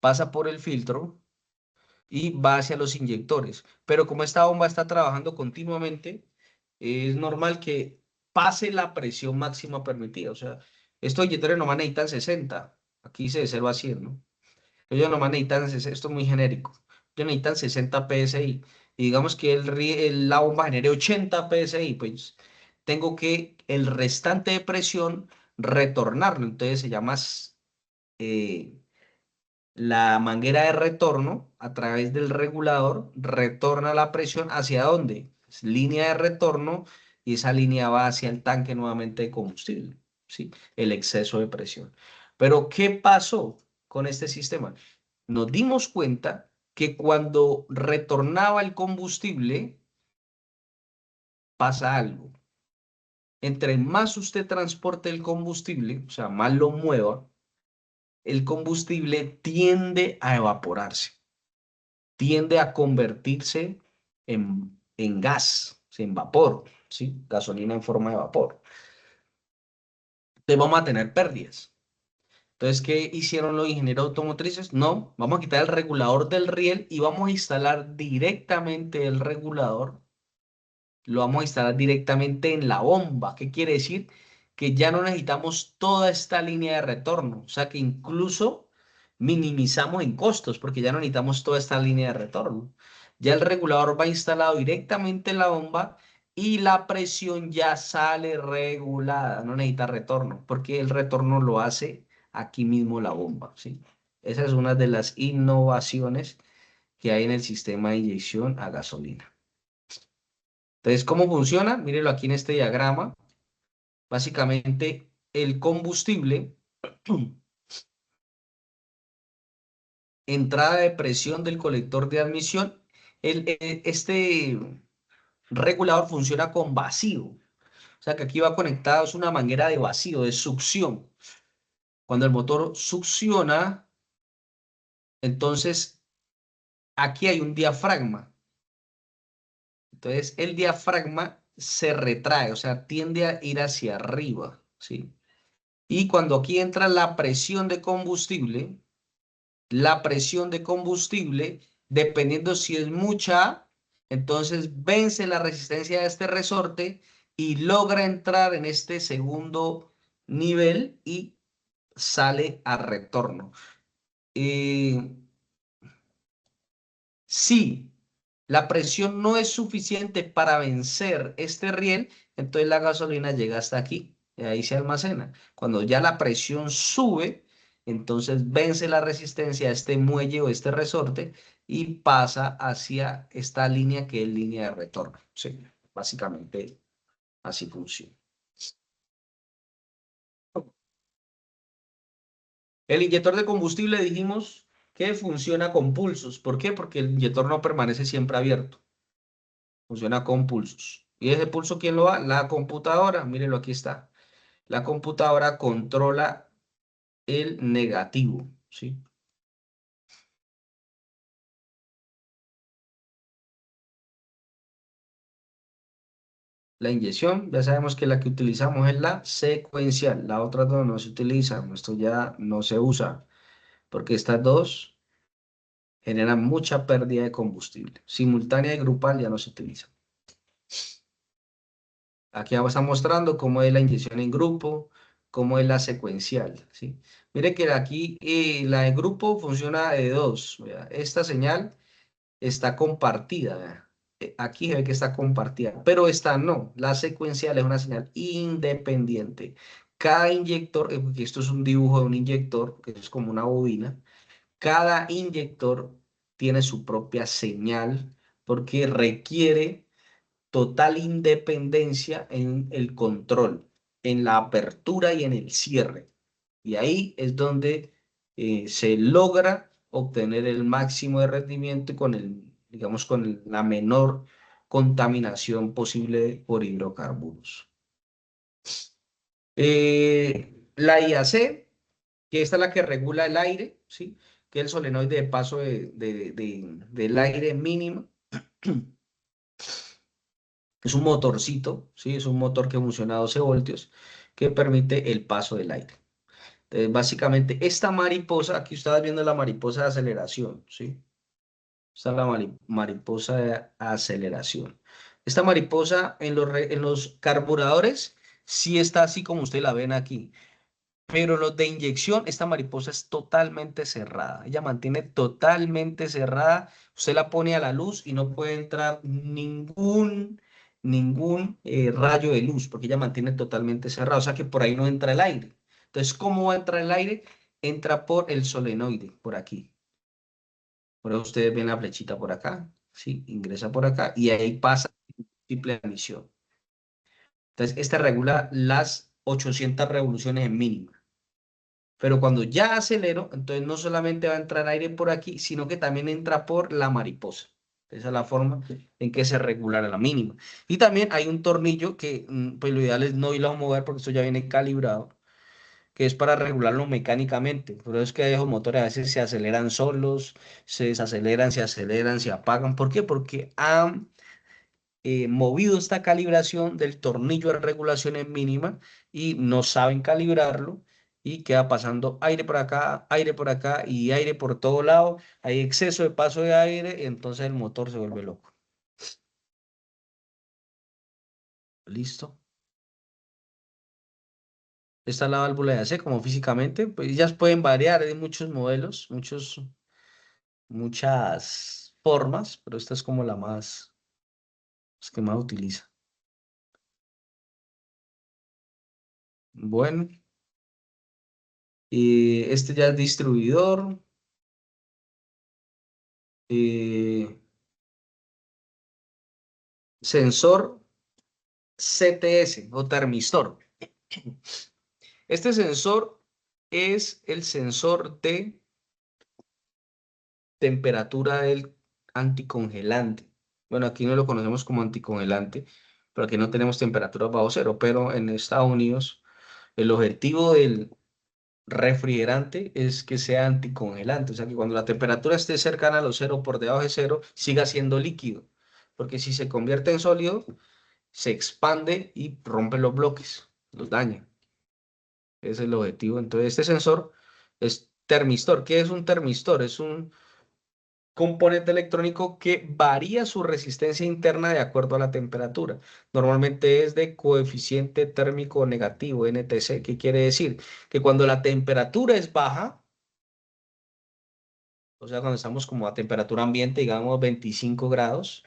C: pasa por el filtro y va hacia los inyectores. Pero como esta bomba está trabajando continuamente, es normal que pase la presión máxima permitida. O sea, estos inyectores nomás necesitan 60. Aquí dice de 0 a 100, ¿no? Ellos nomás necesitan, esto es muy genérico, ellos necesitan 60 PSI. Y digamos que la bomba genere 80 PSI, pues tengo que el restante de presión retornarlo. Entonces se llama eh, la manguera de retorno a través del regulador, retorna la presión hacia dónde. Es línea de retorno y esa línea va hacia el tanque nuevamente de combustible, ¿sí? El exceso de presión. Pero ¿qué pasó con este sistema? Nos dimos cuenta que cuando retornaba el combustible, pasa algo. Entre más usted transporte el combustible, o sea, más lo mueva, el combustible tiende a evaporarse, tiende a convertirse en gas, en vapor, ¿sí? Gasolina en forma de vapor. Entonces vamos a tener pérdidas. Entonces, ¿qué hicieron los ingenieros automotrices? No, vamos a quitar el regulador del riel y vamos a instalar directamente el regulador. Lo vamos a instalar directamente en la bomba. ¿Qué quiere decir? Que ya no necesitamos toda esta línea de retorno. O sea que incluso minimizamos en costos porque ya no necesitamos toda esta línea de retorno. Ya el regulador va instalado directamente en la bomba y la presión ya sale regulada. No necesita retorno porque el retorno lo hace aquí mismo la bomba, ¿sí? Esa es una de las innovaciones que hay en el sistema de inyección a gasolina. Entonces, ¿cómo funciona? Mírenlo aquí en este diagrama. Básicamente, el combustible, entrada de presión del colector de admisión, este regulador funciona con vacío. O sea que aquí va conectado, es una manguera de vacío, de succión. Cuando el motor succiona, entonces aquí hay un diafragma. Entonces, el diafragma se retrae, o sea, tiende a ir hacia arriba, ¿sí? Y cuando aquí entra la presión de combustible, dependiendo si es mucha, entonces vence la resistencia de este resorte y logra entrar en este segundo nivel y sale a retorno. Si la presión no es suficiente para vencer este riel, entonces la gasolina llega hasta aquí y ahí se almacena. Cuando ya la presión sube, entonces vence la resistencia a este muelle o este resorte y pasa hacia esta línea que es línea de retorno. Sí, básicamente así funciona. El inyector de combustible dijimos que funciona con pulsos. ¿Por qué? Porque el inyector no permanece siempre abierto. Funciona con pulsos. ¿Y ese pulso quién lo da? La computadora. Mírenlo, aquí está. La computadora controla el negativo, ¿sí? La inyección, ya sabemos que la que utilizamos es la secuencial. La otra no se utiliza. Esto ya no se usa. Porque estas dos generan mucha pérdida de combustible. Simultánea y grupal ya no se utiliza. Aquí está mostrando cómo es la inyección en grupo, cómo es la secuencial, ¿sí? Mire que aquí la de grupo funciona de dos. ¿Vea? Esta señal está compartida. ¿Vea? Aquí se ve que está compartida, pero esta no. La secuencial es una señal independiente. Cada inyector, porque esto es un dibujo de un inyector, que es como una bobina, cada inyector tiene su propia señal porque requiere total independencia en el control, en la apertura y en el cierre. Y ahí es donde se logra obtener el máximo de rendimiento y con digamos, con la menor contaminación posible por hidrocarburos. La IAC, que esta es la que regula el aire, ¿sí? Que es el solenoide de paso del aire mínimo. Es un motorcito, ¿sí? Es un motor que funciona a 12 voltios que permite el paso del aire. Entonces, básicamente, esta mariposa, aquí ustedes viendo la mariposa de aceleración, ¿sí? Esta es la mariposa de aceleración. Esta mariposa en los carburadores sí está así como ustedes la ven aquí. Pero los de inyección, esta mariposa es totalmente cerrada. Ella mantiene totalmente cerrada. Usted la pone a la luz y no puede entrar ningún rayo de luz porque ella mantiene totalmente cerrada. O sea que por ahí no entra el aire. Entonces, ¿cómo va a entrar el aire? Entra por el solenoide, por aquí. Por eso ustedes ven la flechita por acá. ¿Sí? Ingresa por acá y ahí pasa triple emisión. Entonces, esta regula las 800 revoluciones en mínima. Pero cuando ya acelero, entonces no solamente va a entrar aire por aquí, sino que también entra por la mariposa. Esa es la forma en que se regula la mínima. Y también hay un tornillo que, pues lo ideal es no irlo a mover porque esto ya viene calibrado, que es para regularlo mecánicamente. Por eso es que esos motores a veces se aceleran solos, se desaceleran, se aceleran, se apagan. ¿Por qué? Porque han movido esta calibración del tornillo de regulación en mínima y no saben calibrarlo y queda pasando aire por acá y aire por todo lado. Hay exceso de paso de aire, entonces el motor se vuelve loco. ¿Listo? Esta es la válvula de AC como físicamente, pues ellas pueden variar, hay muchos modelos, muchas formas, pero esta es como la más, que más utiliza. Bueno, y este ya es distribuidor. Sensor CTS o termistor. Este sensor es el sensor de temperatura del anticongelante. Bueno, aquí no lo conocemos como anticongelante, pero aquí no tenemos temperatura bajo cero, pero en Estados Unidos el objetivo del refrigerante es que sea anticongelante, o sea que cuando la temperatura esté cercana a los cero, por debajo de cero, siga siendo líquido, porque si se convierte en sólido, se expande y rompe los bloques, los daña. Ese es el objetivo. Entonces, este sensor es termistor. ¿Qué es un termistor? Es un componente electrónico que varía su resistencia interna de acuerdo a la temperatura. Normalmente es de coeficiente térmico negativo, NTC. ¿Qué quiere decir? Que cuando la temperatura es baja, o sea, cuando estamos como a temperatura ambiente, digamos 25 grados,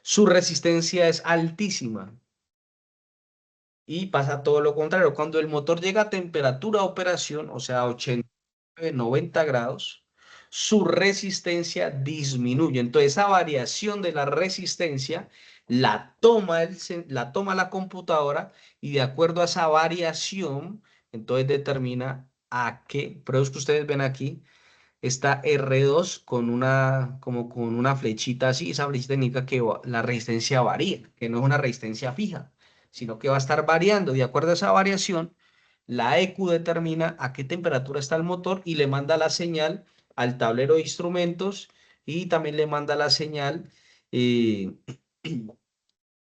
C: su resistencia es altísima. Y pasa todo lo contrario. Cuando el motor llega a temperatura de operación, o sea, 89, 90 grados, su resistencia disminuye. Entonces, esa variación de la resistencia la toma la computadora y de acuerdo a esa variación, entonces determina a qué. Pero es que ustedes ven aquí, está R2 como con una flechita así. Esa flechita indica que la resistencia varía, que no es una resistencia fija, sino que va a estar variando. De acuerdo a esa variación, la EQ determina a qué temperatura está el motor y le manda la señal al tablero de instrumentos y también le manda la señal eh,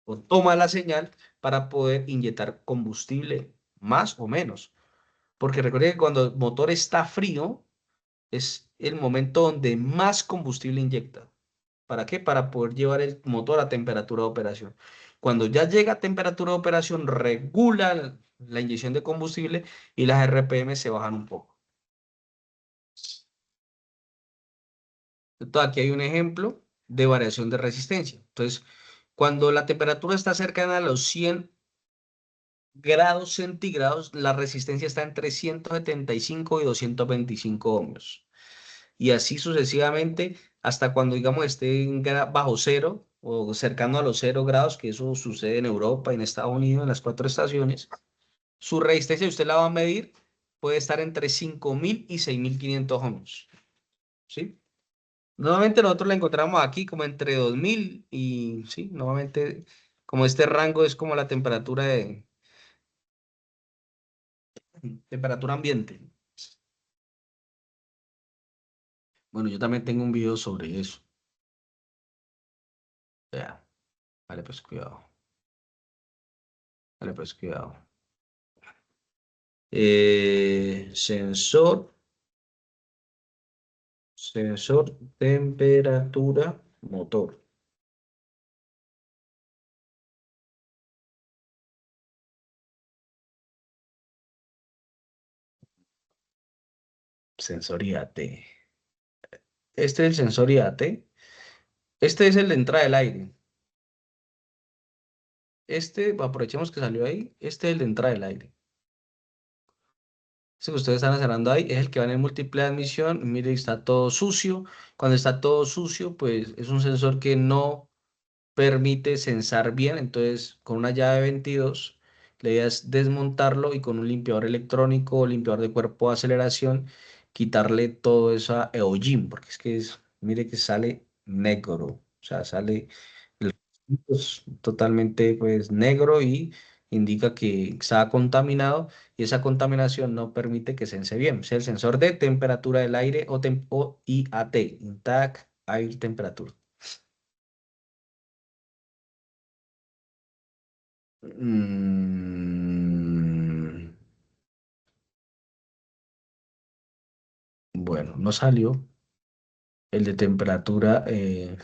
C: o toma la señal para poder inyectar combustible más o menos. Porque recuerden que cuando el motor está frío, es el momento donde más combustible inyecta. ¿Para qué? Para poder llevar el motor a temperatura de operación. Cuando ya llega a temperatura de operación, regula la inyección de combustible y las RPM se bajan un poco. Entonces, aquí hay un ejemplo de variación de resistencia. Entonces, cuando la temperatura está cercana a los 100 grados centígrados, la resistencia está entre 175 y 225 ohmios. Y así sucesivamente hasta cuando, digamos, esté bajo cero o cercano a los 0 grados, que eso sucede en Europa, en Estados Unidos, en las 4 estaciones, su resistencia, usted la va a medir, puede estar entre 5.000 y 6.500 ohmios. ¿Sí? Nuevamente nosotros la encontramos aquí como entre 2.000 y, sí, nuevamente, como este rango es como la temperatura de temperatura ambiente. Bueno, yo también tengo un video sobre eso. Ya, vale, pues cuidado. Vale, pues cuidado. Sensor temperatura motor. Sensor IAT. Este es el sensor IAT. Este es el de entrada del aire. Este, aprovechemos que salió ahí. Este es el de entrada del aire. Ese que ustedes están cerrando ahí es el que va en el múltiple de admisión. Mire, está todo sucio. Cuando está todo sucio, pues es un sensor que no permite sensar bien. Entonces, con una llave 22, la idea es desmontarlo y con un limpiador electrónico o limpiador de cuerpo de aceleración, quitarle todo esa eojim, porque es que mire que sale negro. O sea, sale el pues, totalmente pues negro y indica que está contaminado y esa contaminación no permite que sense bien. O sea, el sensor de temperatura del aire o IAT, Intact Air Temperature. Bueno, no salió el de temperatura de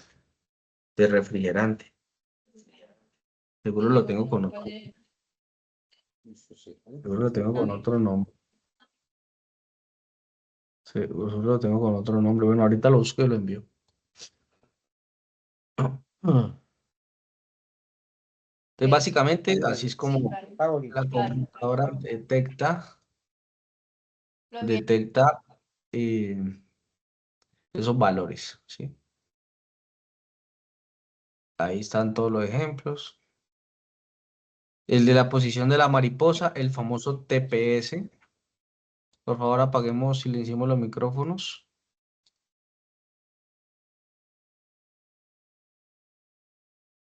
C: refrigerante. Seguro lo tengo con otro. Seguro lo tengo con otro nombre. Seguro lo tengo con otro nombre. Bueno, ahorita lo busco y lo envío. Entonces, básicamente, así es como la computadora detecta esos valores, ¿sí? Ahí están todos los ejemplos. El de la posición de la mariposa, el famoso TPS. Por favor, apaguemos, silenciemos los micrófonos.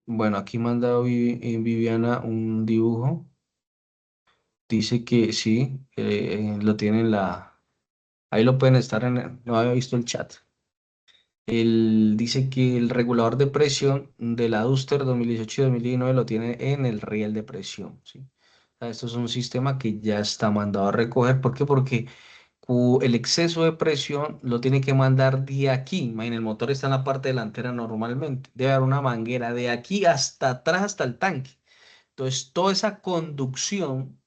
C: Bueno, aquí manda Viviana un dibujo. Dice que sí, lo tienen ahí lo pueden estar no había visto el chat. Dice que el regulador de presión de la Duster 2018 y 2019 lo tiene en el riel de presión, ¿sí? O sea, esto es un sistema que ya está mandado a recoger. ¿Por qué? Porque el exceso de presión lo tiene que mandar de aquí. Imaginen, el motor está en la parte delantera normalmente. Debe haber una manguera de aquí hasta atrás, hasta el tanque. Entonces, toda esa conducción,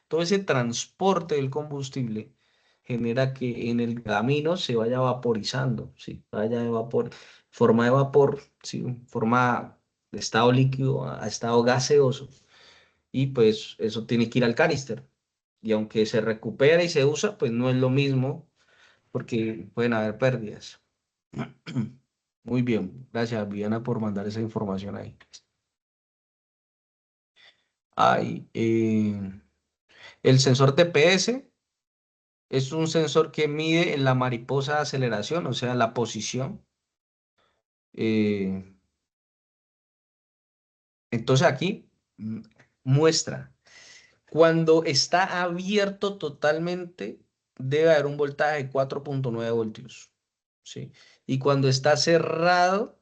C: todo ese transporte del combustible genera que en el camino se vaya vaporizando, ¿sí? Vaya forma de vapor, ¿sí? Forma de estado líquido a estado gaseoso. Y pues eso tiene que ir al canister. Y aunque se recupera y se usa, pues no es lo mismo porque pueden haber pérdidas. Muy bien, gracias Viviana por mandar esa información ahí. El sensor TPS es un sensor que mide en la mariposa de aceleración, o sea, la posición. Entonces aquí muestra, cuando está abierto totalmente, debe haber un voltaje de 4.9 voltios, ¿sí? Y cuando está cerrado,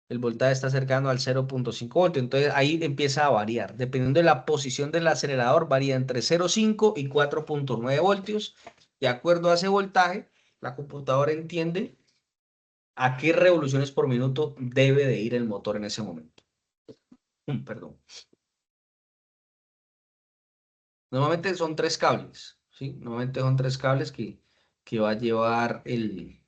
C: el voltaje está cercano al 0.5 voltios. Entonces ahí empieza a variar. Dependiendo de la posición del acelerador, varía entre 0.5 y 4.9 voltios. De acuerdo a ese voltaje, la computadora entiende a qué revoluciones por minuto debe de ir el motor en ese momento. Perdón. Normalmente son 3 cables, ¿sí? Normalmente son 3 cables que va a llevar el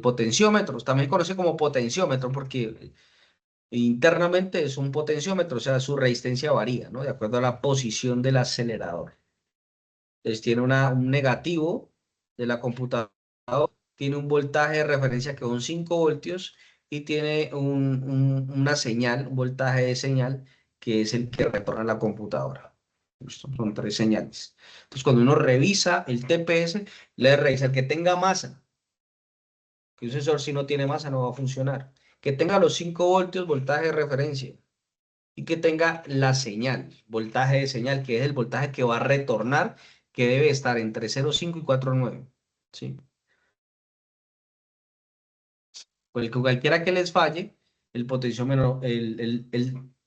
C: potenciómetro. También conoce como potenciómetro porque internamente es un potenciómetro, o sea, su resistencia varía, ¿no? De acuerdo a la posición del acelerador. Entonces tiene un negativo de la computadora, tiene un voltaje de referencia que son 5 voltios y tiene una señal, un voltaje de señal que es el que retorna a la computadora. ¿Listo? Son 3 señales. Entonces cuando uno revisa el TPS, le debe revisar que tenga masa. Que un sensor si no tiene masa no va a funcionar. Que tenga los 5 voltios, voltaje de referencia. Y que tenga la señal, voltaje de señal, que es el voltaje que va a retornar, que debe estar entre 0,5 y 4,9. ¿Sí? Pues cualquiera que les falle, el potenciómetro, el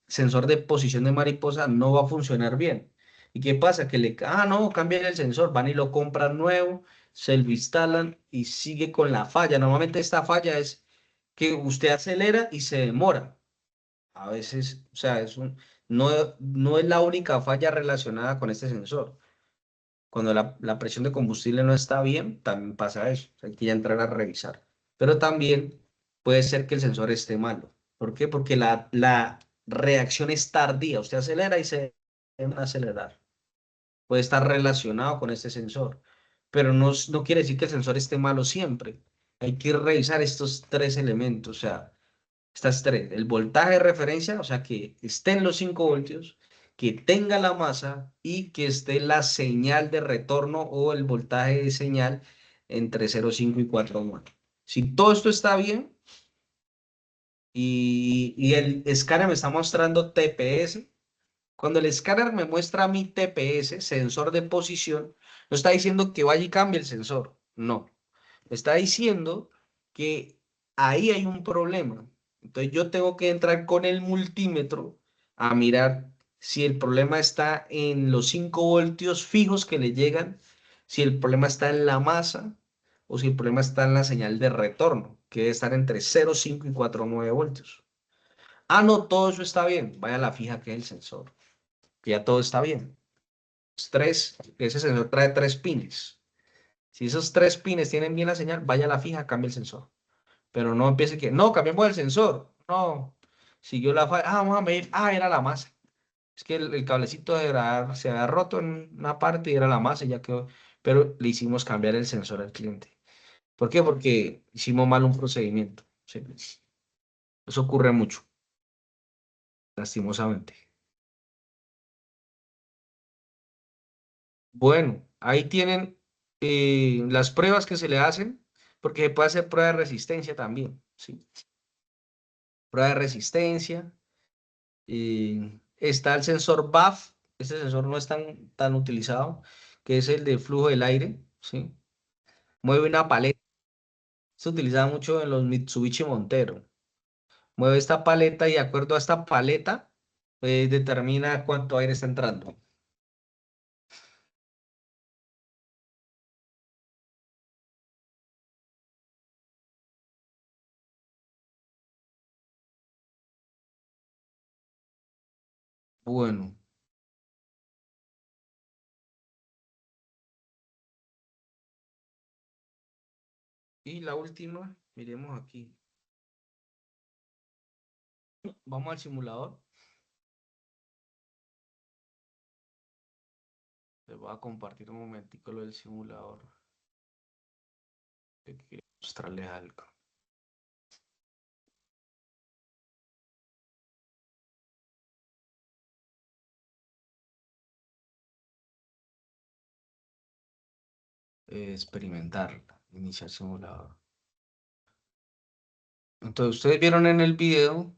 C: sensor de posición de mariposa no va a funcionar bien. ¿Y qué pasa? Que no, cambian el sensor, van y lo compran nuevo, se lo instalan y sigue con la falla. Normalmente esta falla es que usted acelera y se demora. A veces, o sea, no, no es la única falla relacionada con este sensor. Cuando la presión de combustible no está bien, también pasa eso. Hay que ya entrar a revisar. Pero también puede ser que el sensor esté malo. ¿Por qué? Porque la reacción es tardía. Usted acelera y se debe acelerar. Puede estar relacionado con este sensor. Pero no quiere decir que el sensor esté malo siempre. Hay que revisar estos 3 elementos. O sea, estas 3, el voltaje de referencia, o sea, que esté en los 5 voltios, que tenga la masa y que esté la señal de retorno o el voltaje de señal entre 0,5 y 4,9. Si todo esto está bien y el escáner me está mostrando TPS, cuando el escáner me muestra mi TPS, sensor de posición, no está diciendo que vaya y cambie el sensor, no. Me está diciendo que ahí hay un problema. Entonces yo tengo que entrar con el multímetro a mirar si el problema está en los 5 voltios fijos que le llegan, si el problema está en la masa o si el problema está en la señal de retorno, que debe estar entre 0,5 y 4,9 voltios. No, todo eso está bien. Vaya a la fija que es el sensor, que ya todo está bien. Ese sensor trae 3 pines. Si esos 3 pines tienen bien la señal, vaya a la fija, cambie el sensor. Pero no empiece no, cambiemos el sensor. No, siguió la falla. Vamos a medir. Era la masa. Es que el cablecito se había roto en una parte y era la masa y ya quedó. Pero le hicimos cambiar el sensor al cliente. ¿Por qué? Porque hicimos mal un procedimiento. Sí. Eso ocurre mucho, lastimosamente. Bueno, ahí tienen las pruebas que se le hacen, porque se puede hacer prueba de resistencia también. ¿Sí? Prueba de resistencia. Está el sensor BAF, este sensor no es tan utilizado, que es el de flujo del aire, ¿sí? Mueve una paleta, se utiliza mucho en los Mitsubishi Montero. Mueve esta paleta y de acuerdo a esta paleta, determina cuánto aire está entrando. Bueno. Y la última, miremos aquí. Vamos al simulador. Les voy a compartir un momentico lo del simulador. Quiero mostrarles algo. Experimentarla, iniciar simulador. Entonces, ustedes vieron en el video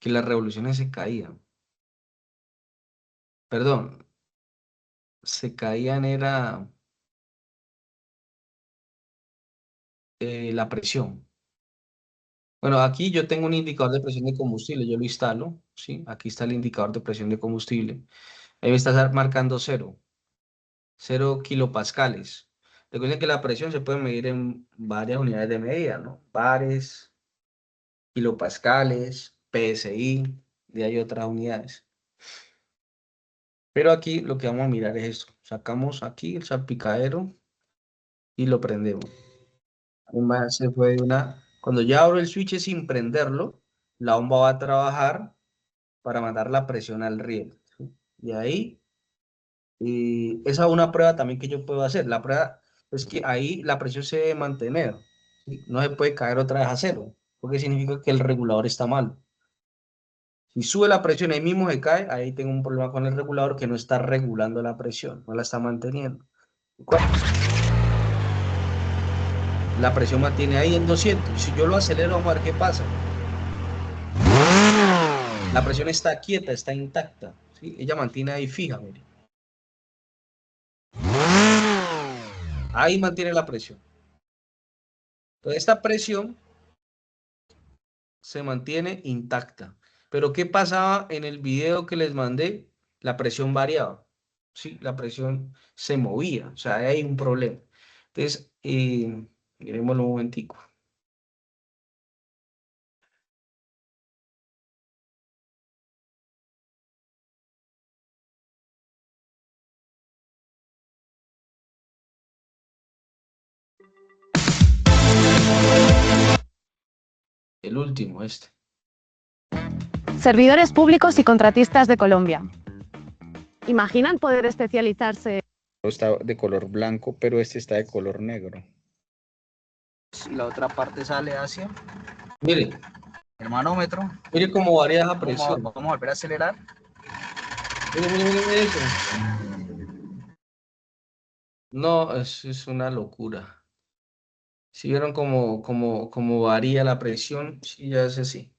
C: que las revoluciones se caían. Perdón, se caían era la presión. Bueno, aquí yo tengo un indicador de presión de combustible, yo lo instalo, ¿sí? Aquí está el indicador de presión de combustible. Ahí me está marcando 0. 0 kilopascales. Recuerden que la presión se puede medir en varias unidades de medida, ¿no? Bares, kilopascales, PSI, y hay otras unidades. Pero aquí lo que vamos a mirar es esto. Sacamos aquí el salpicadero y lo prendemos. Además, se fue cuando ya abro el switch sin prenderlo, la bomba va a trabajar para mandar la presión al riel, ¿sí? Y ahí, esa es una prueba también que yo puedo hacer. La prueba es que ahí la presión se debe mantener, ¿sí? No se puede caer otra vez a cero, porque significa que el regulador está mal. Si sube la presión ahí mismo se cae, ahí tengo un problema con el regulador que no está regulando la presión, no la está manteniendo. La presión mantiene ahí en 200. Y si yo lo acelero, vamos a ver qué pasa. La presión está quieta, está intacta, ¿sí? Ella mantiene ahí fija, mire. Ahí mantiene la presión. Entonces, esta presión se mantiene intacta. Pero ¿qué pasaba en el video que les mandé? La presión variaba, ¿sí? La presión se movía, o sea, ahí hay un problema. Entonces, miremoslo un momentico. El último, este.
H: Servidores públicos y contratistas de Colombia. ¿Imaginan poder especializarse?
B: Está de color blanco, pero este está de color negro.
G: Y la otra parte sale hacia
C: Mire,
G: el manómetro.
C: mire cómo varía esa
G: Vamos a,
C: presión.
G: vamos a volver a acelerar.
C: Mire eso. No, es una locura. Si vieron cómo varía la presión, sí, ya es así.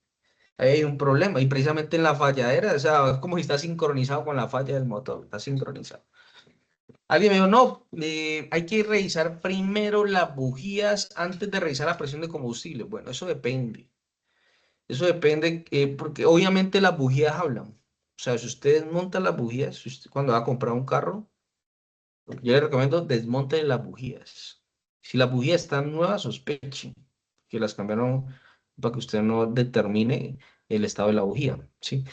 C: Ahí hay un problema. Y precisamente en la falladera, o sea, es como si está sincronizado con la falla del motor. Está sincronizado. Alguien me dijo, no, hay que revisar primero las bujías antes de revisar la presión de combustible. Bueno, eso depende. Eso depende, porque obviamente las bujías hablan. O sea, si ustedes montan las bujías, si usted, cuando va a comprar un carro, yo les recomiendo desmonten las bujías. Si las bujías están nuevas, sospechen que las cambiaron para que usted no determine el estado de la bujía, ¿sí?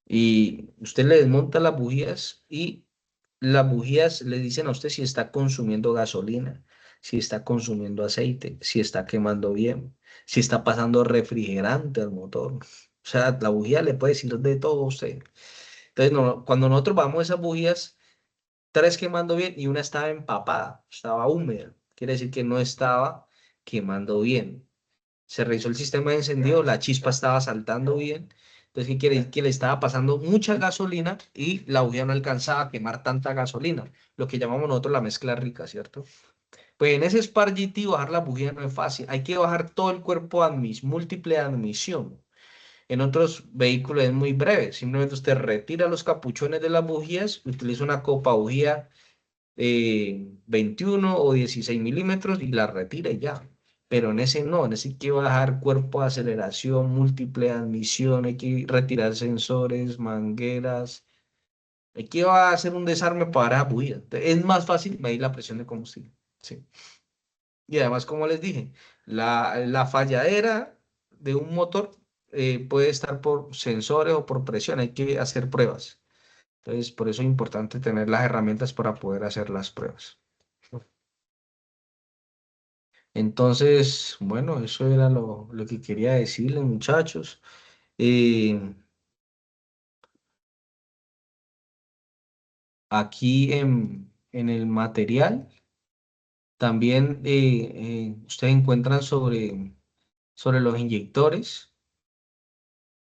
C: Y usted le desmonta las bujías y las bujías le dicen a usted si está consumiendo gasolina, si está consumiendo aceite, si está quemando bien, si está pasando refrigerante al motor. O sea, la bujía le puede decir de todo a usted. Entonces, cuando nosotros vamos a esas bujías, 3 quemando bien y una estaba empapada, estaba húmeda. Quiere decir que no estaba quemando bien. Se revisó el sistema de encendido, la chispa estaba saltando bien. Entonces, ¿qué quiere decir? Que le estaba pasando mucha gasolina y la bujía no alcanzaba a quemar tanta gasolina, lo que llamamos nosotros la mezcla rica, ¿cierto? Pues en ese Spark GT bajar la bujía no es fácil. Hay que bajar todo el cuerpo múltiple de admisión. En otros vehículos es muy breve. Simplemente usted retira los capuchones de las bujías, utiliza una copa bujía 21 o 16 milímetros y la retira y ya. Pero en ese no, en ese hay que bajar cuerpo de aceleración, múltiple admisión, hay que retirar sensores, mangueras, hay que hacer un desarme para esa bujía. Entonces, es más fácil medir la presión de combustible. ¿Sí? Y además, como les dije, la falladera de un motor puede estar por sensores o por presión, hay que hacer pruebas. Entonces, por eso es importante tener las herramientas para poder hacer las pruebas. Entonces, bueno, eso era lo que quería decirles, muchachos. Aquí en el material también ustedes encuentran sobre los inyectores.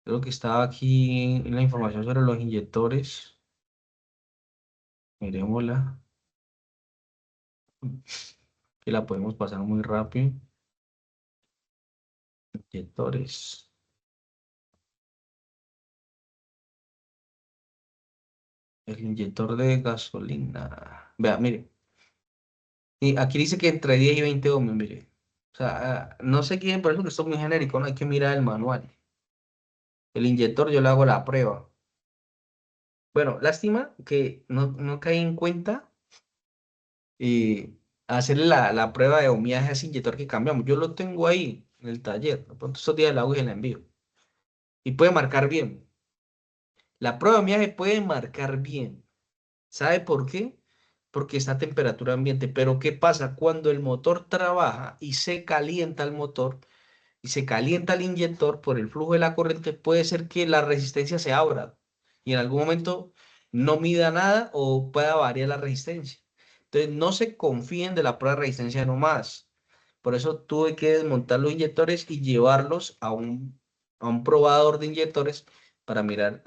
C: Creo que estaba aquí en la información sobre los inyectores. Miremosla. Que la podemos pasar muy rápido. Inyectores. El inyector de gasolina. Vea, mire. Y aquí dice que entre 10 y 20 ohmios, mire. O sea, no sé quién, por eso que esto es muy genérico, no hay que mirar el manual. El inyector yo le hago la prueba. Bueno, lástima que no caí en cuenta hacerle la prueba de humeaje a ese inyector que cambiamos. Yo lo tengo ahí en el taller. De pronto estos días la hago y la envío. Y puede marcar bien. La prueba de humeaje puede marcar bien. ¿Sabe por qué? Porque está a temperatura ambiente. Pero ¿qué pasa? Cuando el motor trabaja y se calienta el motor y se calienta el inyector por el flujo de la corriente, puede ser que la resistencia se abra y en algún momento no mida nada o pueda variar la resistencia. Entonces, no se confíen de la prueba de resistencia nomás. Por eso tuve que desmontar los inyectores y llevarlos a un probador de inyectores para mirar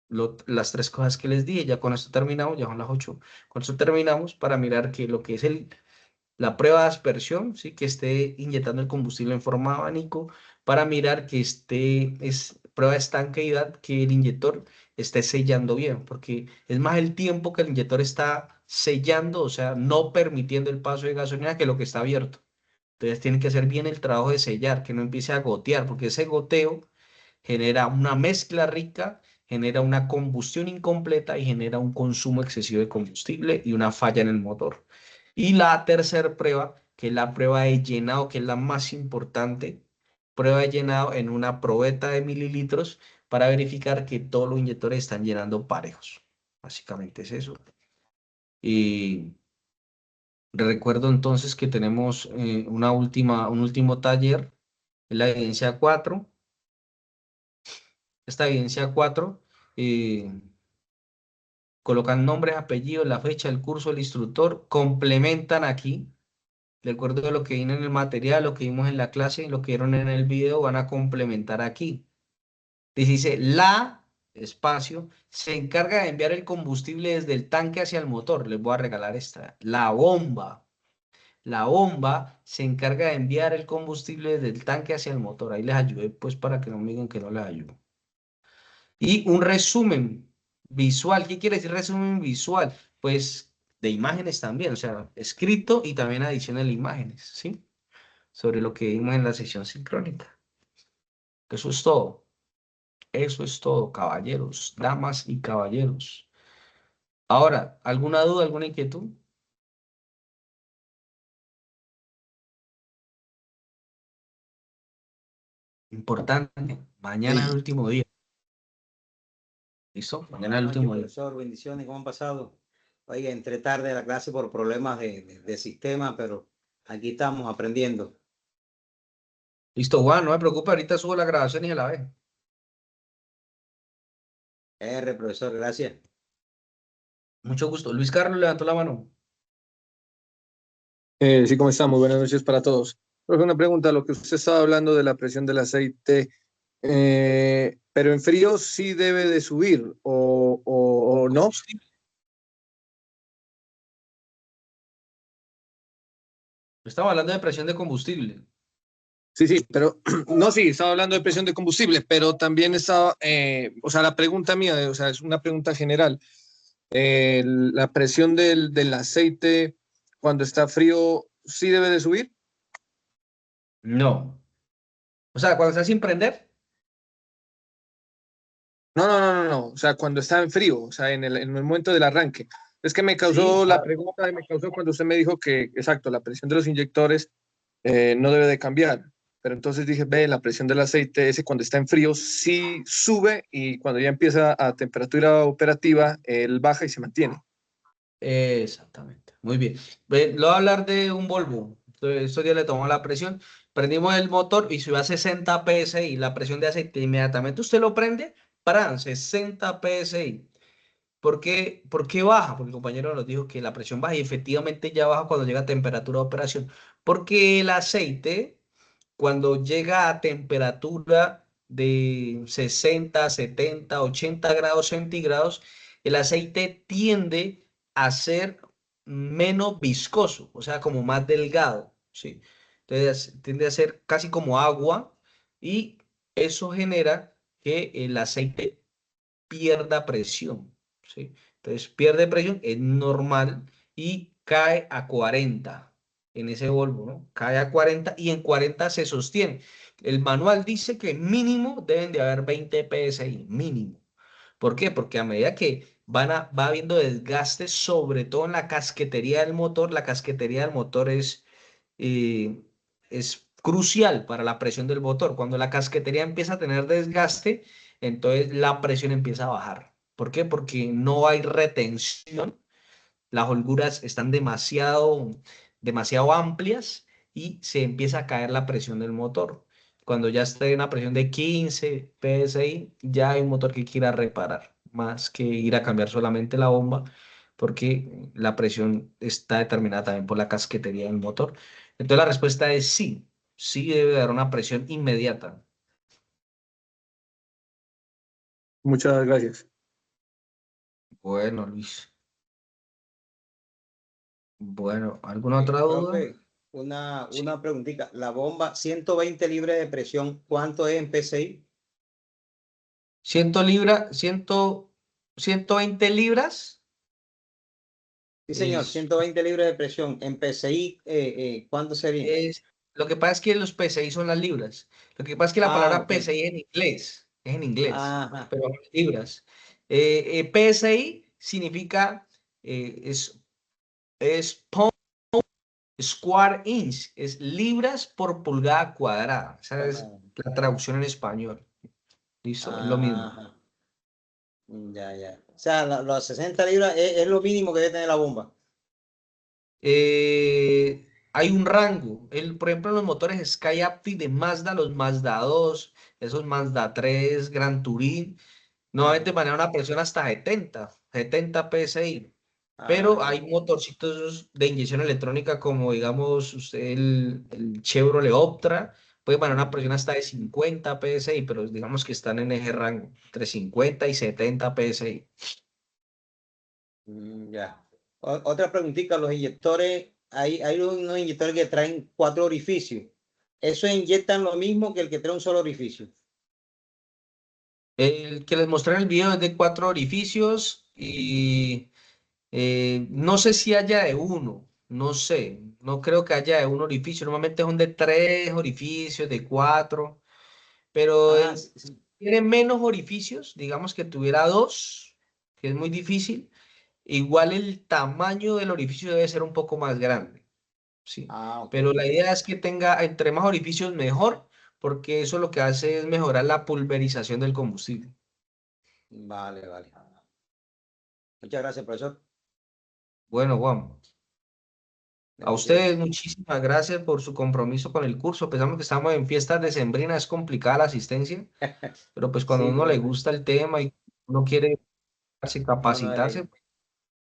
C: las tres cosas que les di. Ya con esto terminamos, ya son las 8. Con esto terminamos para mirar que lo que es la prueba de aspersión, ¿sí? Que esté inyectando el combustible en forma de abanico, para mirar que prueba de estanqueidad, que el inyector esté sellando bien, porque es más el tiempo que el inyector está sellando, o sea, no permitiendo el paso de gasolina, que lo que está abierto. Entonces tienen que hacer bien el trabajo de sellar, que no empiece a gotear, porque ese goteo genera una mezcla rica, genera una combustión incompleta y genera un consumo excesivo de combustible y una falla en el motor. Y la tercera prueba, que es la prueba de llenado, que es la más importante, prueba de llenado en una probeta de mililitros para verificar que todos los inyectores están llenando parejos. Básicamente es eso. Y recuerdo entonces que tenemos un último taller, la evidencia 4. Esta evidencia 4 colocan nombres, apellidos, la fecha, el curso, el instructor, complementan aquí, de acuerdo a lo que vino en el material, lo que vimos en la clase y lo que vieron en el video, van a complementar aquí. Dice, espacio, se encarga de enviar el combustible desde el tanque hacia el motor. Les voy a regalar esta. La bomba se encarga de enviar el combustible desde el tanque hacia el motor. Ahí les ayudé, pues, para que no me digan que no les ayudo. Y un resumen visual. ¿Qué quiere decir resumen visual? Pues de imágenes también, o sea, escrito y también adición de imágenes, ¿sí? Sobre lo que vimos en la sesión sincrónica. Eso es todo. Eso es todo, caballeros, damas y caballeros. Ahora, ¿alguna duda, alguna inquietud? Importante, mañana es el último día. ¿Listo? Mañana es el último día.
I: Profesor, bendiciones, ¿cómo han pasado? Oiga, entré tarde a la clase por problemas de sistema, pero aquí estamos aprendiendo.
C: Listo, Juan, no me preocupe, ahorita subo la grabación y se la ve.
I: Profesor, gracias.
C: Mucho gusto. Luis Carlos levantó la mano.
J: Sí, ¿cómo están? Muy buenas noches para todos. Profe, una pregunta, lo que usted estaba hablando de la presión del aceite, pero en frío sí debe de subir o no.
C: Estaba hablando de presión de combustible.
J: Sí, pero no, sí, estaba hablando de presión de combustible, pero también estaba, o sea, la pregunta mía, o sea, es una pregunta general. La presión del aceite cuando está frío, ¿sí debe de subir?
C: No. O sea, cuando está sin prender.
J: No. O sea, cuando está en frío, o sea, en el momento del arranque. Es que me causó
C: Sí,
J: la
C: claro.
J: pregunta, me causó cuando usted me dijo que, exacto, la presión de los inyectores no debe de cambiar. Pero entonces dije, ve, la presión del aceite ese cuando está en frío sí sube y cuando ya empieza a temperatura operativa, él baja y se mantiene.
C: Exactamente. Muy bien. Le voy a hablar de un Volvo. Estos días le tomamos la presión. Prendimos el motor y subió a 60 PSI. La presión de aceite inmediatamente usted lo prende, para 60 PSI. ¿Por qué baja? Porque el compañero nos dijo que la presión baja y efectivamente ya baja cuando llega a temperatura de operación. Porque el aceite, cuando llega a temperatura de 60, 70, 80 grados centígrados, el aceite tiende a ser menos viscoso, o sea, como más delgado, ¿sí? Entonces tiende a ser casi como agua y eso genera que el aceite pierda presión, ¿sí? Entonces pierde presión, es normal y cae a 40 en ese Volvo, ¿no? Cae a 40 y en 40 se sostiene. El manual dice que mínimo deben de haber 20 PSI, mínimo. ¿Por qué? Porque a medida que va habiendo desgaste, sobre todo en la casquetería del motor. La casquetería del motor es crucial para la presión del motor. Cuando la casquetería empieza a tener desgaste, entonces la presión empieza a bajar. ¿Por qué? Porque no hay retención, las holguras están demasiado amplias y se empieza a caer la presión del motor. Cuando ya está en una presión de 15 PSI, ya hay un motor que quiera reparar, más que ir a cambiar solamente la bomba, porque la presión está determinada también por la casquetería del motor. Entonces la respuesta es sí, sí debe dar una presión inmediata.
J: Muchas gracias.
C: Bueno, Luis. Bueno, ¿alguna otra duda?
I: Profe, una preguntita. La bomba, 120 libras de presión, ¿cuánto es en PSI?
C: 120 libras.
I: Sí, señor, 120 libras de presión. En PSI, ¿cuánto sería?
C: Lo que pasa es que los PSI son las libras. Lo que pasa es que la palabra
I: ok.
C: PSI es en inglés,
I: Ajá.
C: pero no libras. PSI significa, es pound square inch, es libras por pulgada cuadrada. Esa es la traducción en español. ¿Listo? Es lo mismo.
I: Ajá. Ya, ya. O sea, los 60 libras es lo mínimo que debe tener la bomba.
C: Hay un rango. Por ejemplo, los motores Skyactiv de Mazda, los Mazda 2, esos Mazda 3, Gran Touring, normalmente manejan una presión hasta 70 PSI. Pero hay motorcitos de inyección electrónica como, digamos, usted el Chevrolet Optra, puede manejar una presión hasta de 50 PSI, pero digamos que están en ese rango, entre 50 y 70 PSI.
I: Ya. Otra preguntita, los inyectores, hay unos inyectores que traen 4 orificios. ¿Eso inyectan lo mismo que el que trae un solo orificio?
C: El que les mostré en el video es de 4 orificios y no sé si haya de uno, no sé, no creo que haya de un orificio, normalmente son de 3 orificios, de 4, pero tiene menos orificios, digamos que tuviera 2, que es muy difícil, igual el tamaño del orificio debe ser un poco más grande, ¿sí? Pero la idea es que tenga entre más orificios mejor, porque eso lo que hace es mejorar la pulverización del combustible.
I: Vale, vale. Muchas gracias, profesor.
C: Bueno, Juan. A ustedes muchísimas gracias por su compromiso con el curso. Pensamos que estamos en fiestas decembrinas, es complicada la asistencia, pero pues cuando a
I: Sí,
C: uno le
I: profe.
C: gusta el tema y uno quiere capacitarse,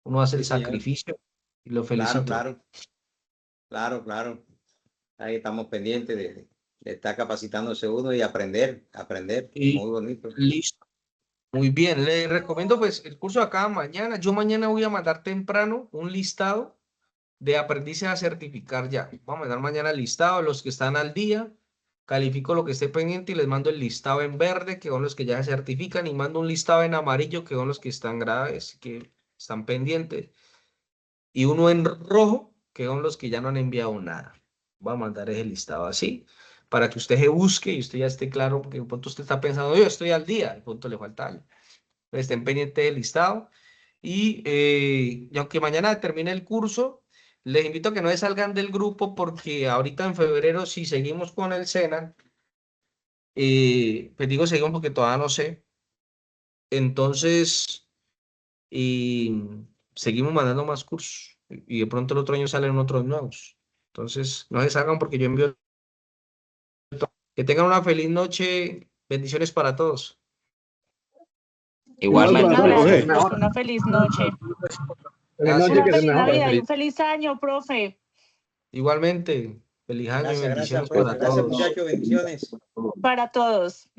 C: uno hace el
I: Sí, señor.
C: sacrificio y lo felicito.
I: Claro. Ahí estamos pendientes de estar capacitándose uno y aprender.
C: Y
I: Muy bonito.
C: listo. Muy bien, le recomiendo pues el curso de acá mañana. Yo mañana voy a mandar temprano un listado de aprendices a certificar ya. Vamos a mandar mañana el listado de los que están al día. Califico lo que esté pendiente y les mando el listado en verde, que son los que ya se certifican, y mando un listado en amarillo, que son los que están graves, que están pendientes, y uno en rojo, que son los que ya no han enviado nada. Voy a mandar ese listado así, para que usted se busque y usted ya esté claro, porque de pronto usted está pensando, yo estoy al día, de pronto le falta algo. Estén pendientes del listado. Y aunque mañana termine el curso, les invito a que no se salgan del grupo, porque ahorita en febrero, si seguimos con el SENA, pues digo seguimos porque todavía no sé. Entonces, seguimos mandando más cursos y de pronto el otro año salen otros nuevos. Entonces, no se salgan porque yo envío. Que tengan una feliz noche. Bendiciones para todos.
D: Muchas
A: Igualmente,
D: gracias,
A: profe.
D: profe. Una feliz noche.
A: Feliz noche,
D: Una
A: que se
D: feliz
A: mejore.
D: Navidad y un feliz año, profe.
C: Igualmente, feliz año,
I: Gracias,
C: bendiciones
I: profe.
C: para
I: Gracias,
C: todos.
I: muchachos. Bendiciones.
D: Para todos.